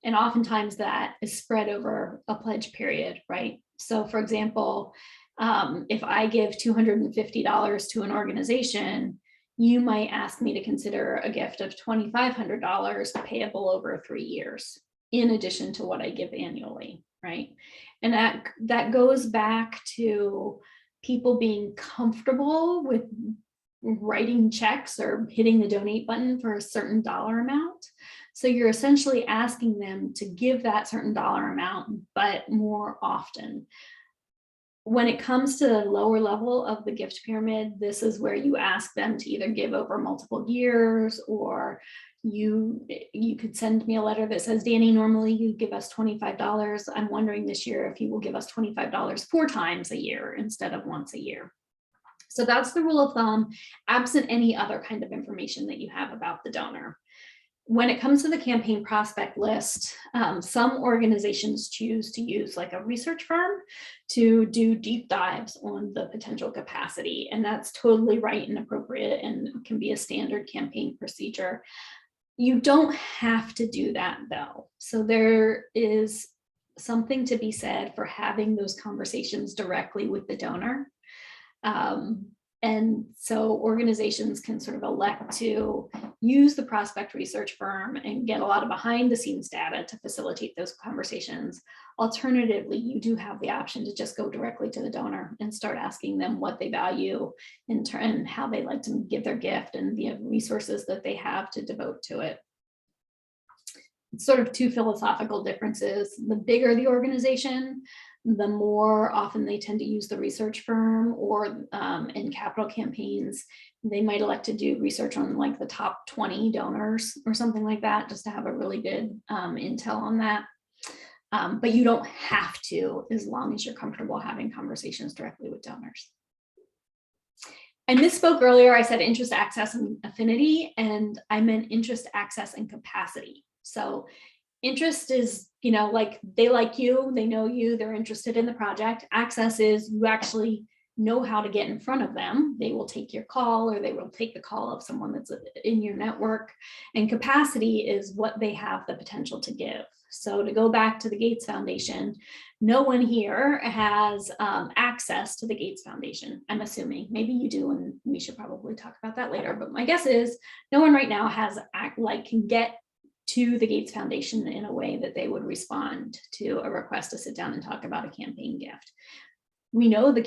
And oftentimes that is spread over a pledge period, right? So for example, if I give $250 to an organization, you might ask me to consider a gift of $2,500 payable over 3 years, in addition to what I give annually, right? And that goes back to people being comfortable with writing checks or hitting the donate button for a certain dollar amount. So you're essentially asking them to give that certain dollar amount, but more often. When it comes to the lower level of the gift pyramid, this is where you ask them to either give over multiple years, or you could send me a letter that says, Danny, normally you give us $25. I'm wondering this year if you will give us $25 4 times a year instead of once a year. So that's the rule of thumb, absent any other kind of information that you have about the donor. When it comes to the campaign prospect list, some organizations choose to use like a research firm to do deep dives on the potential capacity, and that's totally right and appropriate and can be a standard campaign procedure. You don't have to do that though. So there is something to be said for having those conversations directly with the donor. And so organizations can sort of elect to use the prospect research firm and get a lot of behind the scenes data to facilitate those conversations. Alternatively, you do have the option to just go directly to the donor and start asking them what they value in turn and how they like to give their gift and the resources that they have to devote to it. It's sort of 2 philosophical differences. The bigger the organization, the more often they tend to use the research firm, or in capital campaigns, they might elect to do research on like the top 20 donors or something like that, just to have a really good intel on that. But you don't have to, as long as you're comfortable having conversations directly with donors. I misspoke earlier. I said interest, access, and affinity, and I meant interest, access, and capacity. So interest is, you know, like they like you, they know you, they're interested in the project. Access is you actually know how to get in front of them. They will take your call, or they will take the call of someone that's in your network. And capacity is what they have the potential to give. So to go back to the Gates Foundation, no one here has access to the Gates Foundation. I'm assuming, maybe you do, and we should probably talk about that later. But my guess is no one right now has can get to the Gates Foundation in a way that they would respond to a request to sit down and talk about a campaign gift. We know the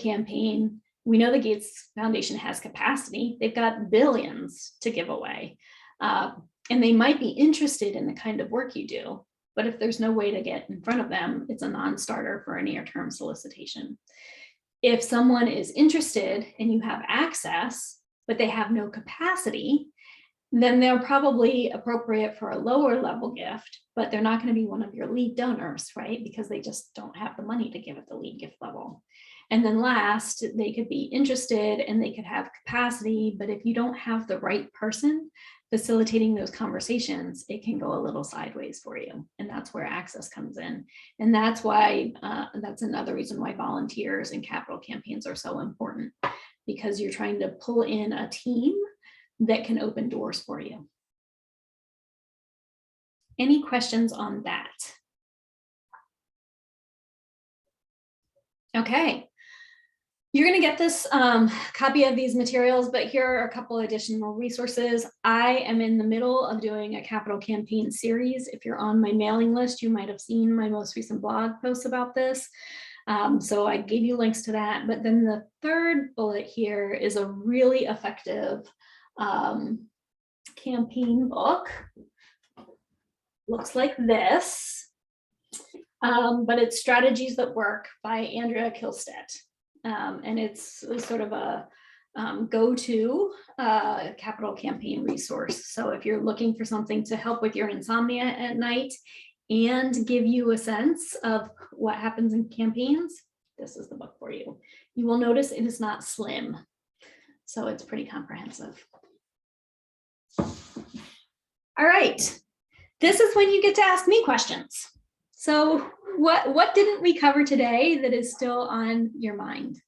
Gates Foundation has capacity. They've got billions to give away. And they might be interested in the kind of work you do, but if there's no way to get in front of them, it's a non-starter for a near-term solicitation. If someone is interested and you have access, but they have no capacity, then they're probably appropriate for a lower level gift, but they're not going to be one of your lead donors, right? Because they just don't have the money to give at the lead gift level. And then last, they could be interested and they could have capacity, but if you don't have the right person facilitating those conversations, it can go a little sideways for you. And that's where access comes in. And that's why, that's another reason why volunteers and capital campaigns are so important, because you're trying to pull in a team that can open doors for you. Any questions on that? Okay. You're going to get this copy of these materials, but here are a couple additional resources. I am in the middle of doing a capital campaign series. If you're on my mailing list, you might have seen my most recent blog posts about this. So I gave you links to that. But then the third bullet here is a really effective campaign book. Looks like this, but it's Strategies That Work by Andrea Kilstead. And it's sort of a go-to capital campaign resource. So if you're looking for something to help with your insomnia at night and give you a sense of what happens in campaigns, this is the book for you. You will notice it is not slim, so it's pretty comprehensive. All right, this is when you get to ask me questions. So what didn't we cover today that is still on your mind?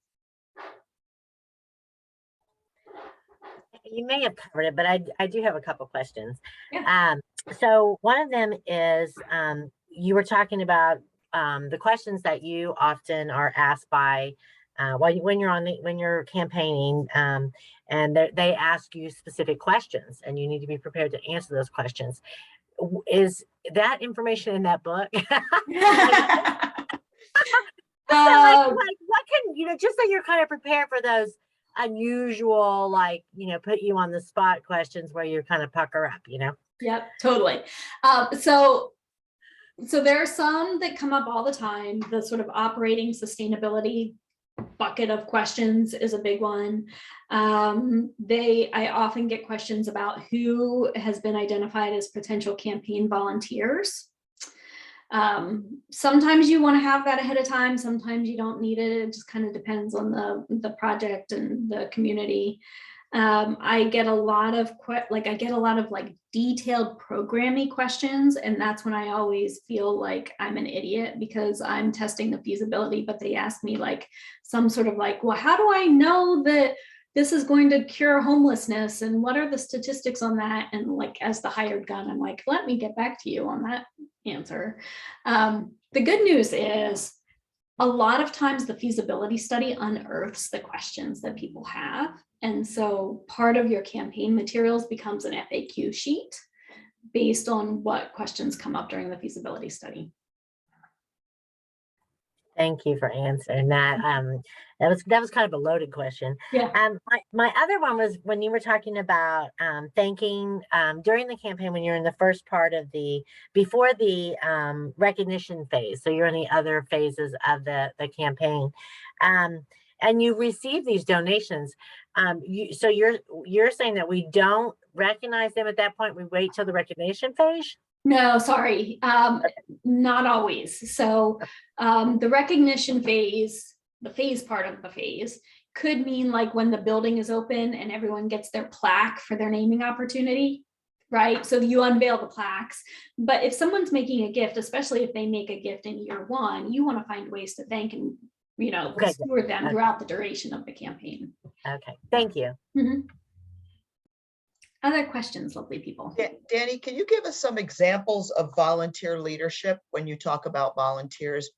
You may have covered it, but I do have a couple questions. Yeah. So one of them is you were talking about the questions that you often are asked by when you're campaigning, and they ask you specific questions, and you need to be prepared to answer those questions. Is that information in that book? What can just so you're kind of prepared for those unusual, put you on the spot questions where you're kind of pucker up, Yep, totally. So there are some that come up all the time. The sort of operating sustainability bucket of questions is a big one. I often get questions about who has been identified as potential campaign volunteers. Sometimes you want to have that ahead of time. Sometimes you don't need it. It just kind of depends on the project and the community. I get a lot of detailed programming questions, and that's when I always feel like I'm an idiot because I'm testing the feasibility, but they ask me some sort of well, how do I know that this is going to cure homelessness, and what are the statistics on that? And as the hired gun, I'm like, let me get back to you on that answer. The good news is a lot of times the feasibility study unearths the questions that people have. And so part of your campaign materials becomes an FAQ sheet based on what questions come up during the feasibility study. Thank you for answering that. That was kind of a loaded question. Yeah. My other one was when you were talking about thanking during the campaign, when you're in the first part of before the recognition phase. So you're in the other phases of the campaign, and you receive these donations. So you're saying that we don't recognize them at that point. We wait till the recognition phase. No, sorry, not always. So the recognition phase, the phase part of the phase, could mean when the building is open and everyone gets their plaque for their naming opportunity, right? So you unveil the plaques. But if someone's making a gift, especially if they make a gift in year one, you want to find ways to thank and Okay. steward them Okay. throughout the duration of the campaign. Okay, thank you. Mhm. Other questions, lovely people? Danny, can you give us some examples of volunteer leadership when you talk about volunteers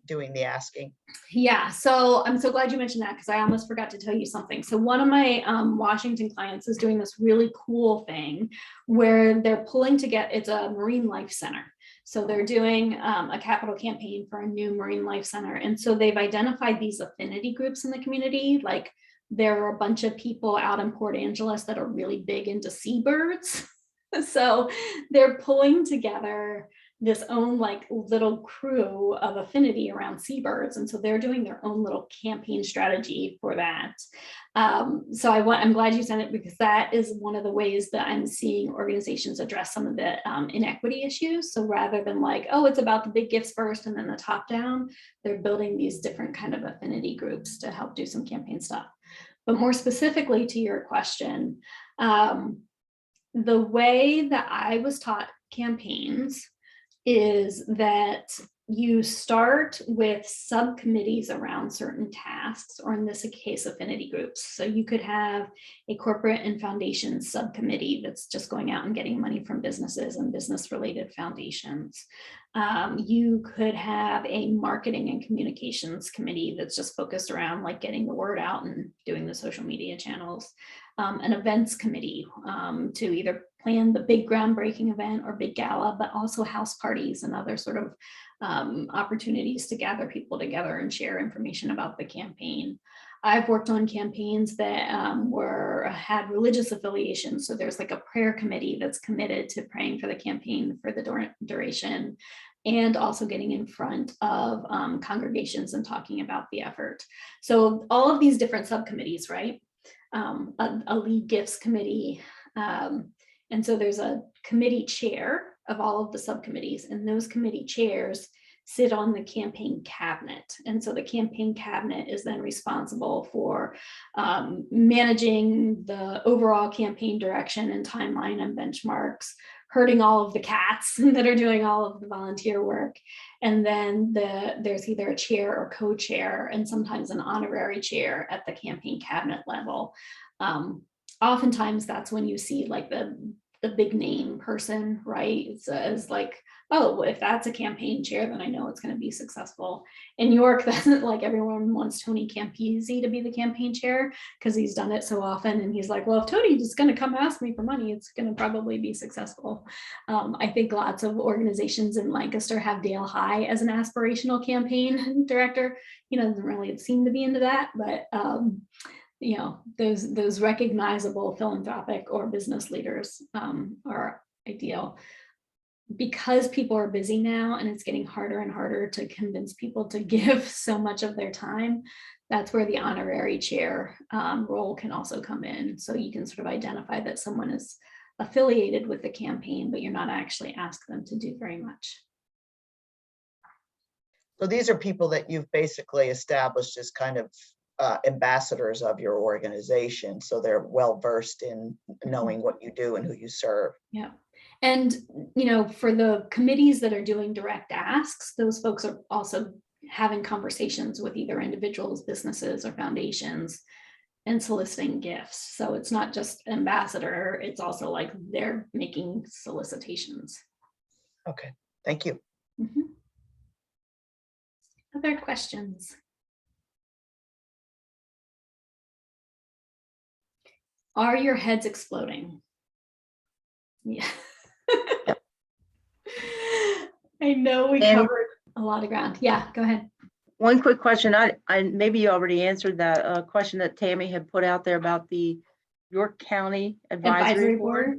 doing the asking? Yeah, so I'm so glad you mentioned that because I almost forgot to tell you something. So one of my Washington clients is doing this really cool thing where they're pulling together, it's a marine life center. So they're doing a capital campaign for a new marine life center. And so they've identified these affinity groups in the community. Like there are a bunch of people out in Port Angeles that are really big into seabirds. So they're pulling together this own like little crew of affinity around seabirds. And so they're doing their own little campaign strategy for that. So I'm glad you sent it because that is one of the ways that I'm seeing organizations address some of the inequity issues. So rather than like, oh, it's about the big gifts first and then the top down, they're building these different kind of affinity groups to help do some campaign stuff. But more specifically to your question, the way that I was taught campaigns is that you start with subcommittees around certain tasks, or in this case, affinity groups. So you could have a corporate and foundation subcommittee that's just going out and getting money from businesses and business-related foundations. You could have a marketing and communications committee that's just focused around like getting the word out and doing the social media channels. An events committee to either plan the big groundbreaking event or big gala, but also house parties and other sort of opportunities to gather people together and share information about the campaign. I've worked on campaigns that had religious affiliations. So there's like a prayer committee that's committed to praying for the campaign for the duration, and also getting in front of congregations and talking about the effort. So all of these different subcommittees, right? A lead gifts committee. And so there's a committee chair of all of the subcommittees, and those committee chairs sit on the campaign cabinet. And so the campaign cabinet is then responsible for managing the overall campaign direction and timeline and benchmarks, herding all of the cats that are doing all of the volunteer work. And then there's either a chair or co-chair, and sometimes an honorary chair at the campaign cabinet level. Oftentimes that's when you see like the big name person, right? It says like, oh, if that's a campaign chair, then I know it's going to be successful. In York, that's like everyone wants Tony Campisi to be the campaign chair because he's done it so often. And he's like, well, if Tony is going to come ask me for money, it's going to probably be successful. I think lots of organizations in Lancaster have Dale High as an aspirational campaign director. Doesn't really seem to be into that, but those recognizable philanthropic or business leaders are ideal. Because people are busy now and it's getting harder and harder to convince people to give so much of their time, that's where the honorary chair role can also come in. So you can sort of identify that someone is affiliated with the campaign, but you're not actually asking them to do very much. So these are people that you've basically established as kind of ambassadors of your organization. So they're well-versed in knowing what you do and who you serve. Yeah. And, for the committees that are doing direct asks, those folks are also having conversations with either individuals, businesses, or foundations and soliciting gifts. So it's not just ambassador, it's also like they're making solicitations. Okay, thank you. Mm-hmm. Other questions? Are your heads exploding? Yeah. I know we covered a lot of ground. Yeah, go ahead. One quick question. I maybe you already answered that question that Tammy had put out there about the York County Advisory Board.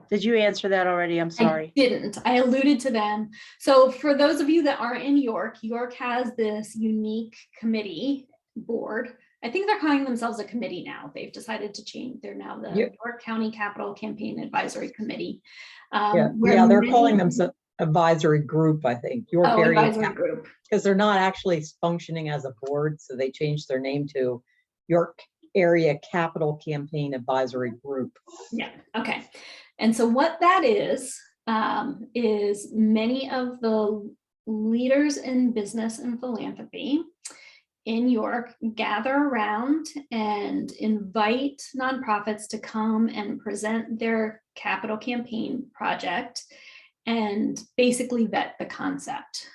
Did you answer that already? I'm sorry. I didn't. I alluded to them. So for those of you that aren't in York, York has this unique committee board. I think they're calling themselves a committee now. They've decided to change. They're now the York County Capital Campaign Advisory Committee. They're calling them advisory group, I think. York Area Advisory Group. Because they're not actually functioning as a board, so they changed their name to York Area Capital Campaign Advisory Group. Yeah, okay. And so what that is many of the leaders in business and philanthropy in York gather around and invite nonprofits to come and present their capital campaign project and basically vet the concept.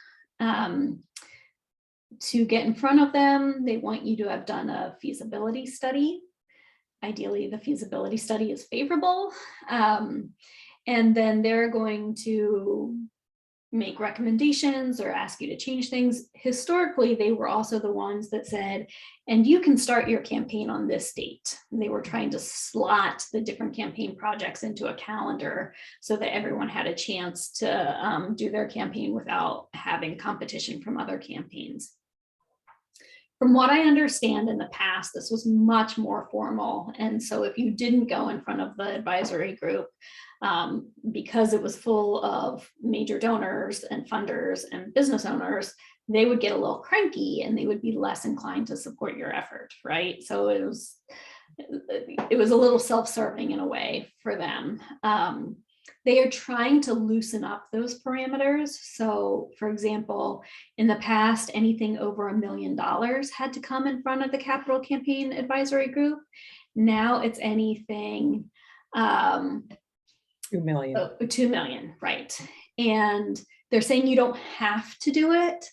To get in front of them, they want you to have done a feasibility study. Ideally, the feasibility study is favorable. And then they're going to make recommendations or ask you to change things. Historically, they were also the ones that said, and you can start your campaign on this date. And they were trying to slot the different campaign projects into a calendar so that everyone had a chance to do their campaign without having competition from other campaigns. From what I understand, in the past, this was much more formal. And so if you didn't go in front of the advisory group, because it was full of major donors and funders and business owners, they would get a little cranky and they would be less inclined to support your effort, right? So it was a little self-serving in a way for them. They are trying to loosen up those parameters. So for example, in the past, anything over $1 million had to come in front of the capital campaign advisory group. Now it's anything 2 million. 2 million, right? And they're saying you don't have to do it,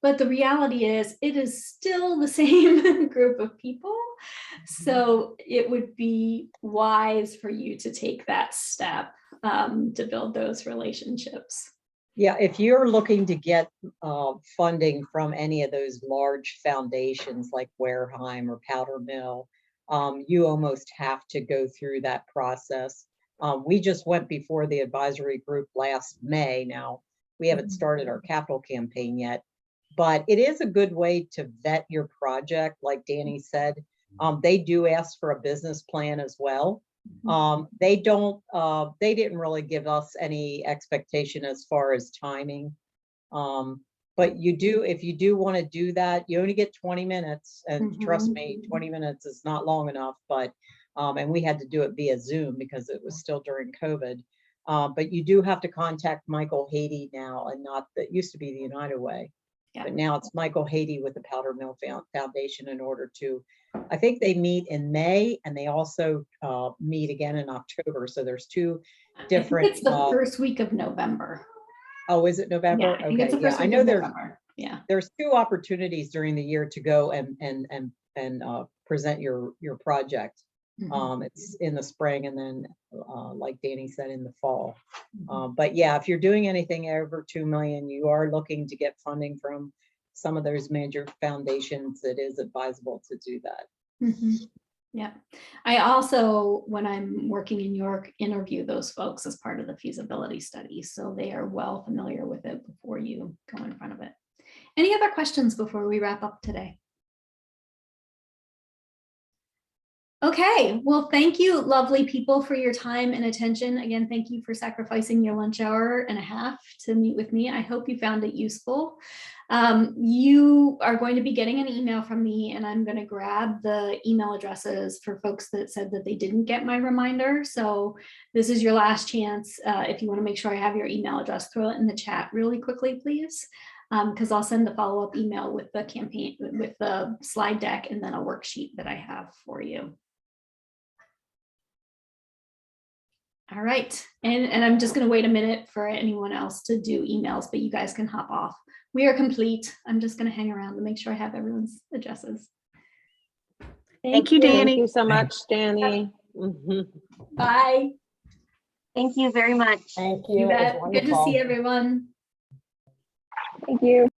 but the reality is it is still the same group of people. So it would be wise for you to take that step to build those relationships. Yeah, if you're looking to get funding from any of those large foundations like Wareheim or Powder Mill, you almost have to go through that process. We just went before the advisory group last May. Now, we haven't started our capital campaign yet, but it is a good way to vet your project. Like Danny said, they do ask for a business plan as well. They didn't really give us any expectation as far as timing. But if you do want to do that, you only get 20 minutes. And trust me, 20 minutes is not long enough, but and we had to do it via Zoom because it was still during COVID. But you do have to contact Michael Haiti now, and not that used to be the United Way. Yeah. But now it's Michael Haiti with the Powder Mill Foundation in order to, I think they meet in May and they also meet again in October. So there's two different. I think it's the first week of November. Oh, is it November? Yeah, I think it's the first week I know of there's November. Yeah. There's two opportunities during the year to go and present your project. It's in the spring and then like Danny said, in the fall. But yeah, if you're doing anything over 2 million, you are looking to get funding from some of those major foundations, it is advisable to do that. Yeah, I also, when I'm working in York, interview those folks as part of the feasibility study, so they are well familiar with it before you go in front of it. Any other questions before we wrap up today? Okay, well, thank you, lovely people, for your time and attention. Again, thank you for sacrificing your lunch hour and a half to meet with me. I hope you found it useful. You are going to be getting an email from me, and I'm going to grab the email addresses for folks that said that they didn't get my reminder. So this is your last chance. If you want to make sure I have your email address, throw it in the chat really quickly, please. Because I'll send a follow-up email with the campaign, with the slide deck, and then a worksheet that I have for you. All right, and I'm just going to wait a minute for anyone else to do emails, but you guys can hop off. We are complete. I'm just going to hang around to make sure I have everyone's addresses. Thank you, Danny. Thank you so much, Danny. Bye. Thank you very much. Thank you. You It was bet. Good to wonderful. see everyone. Thank you.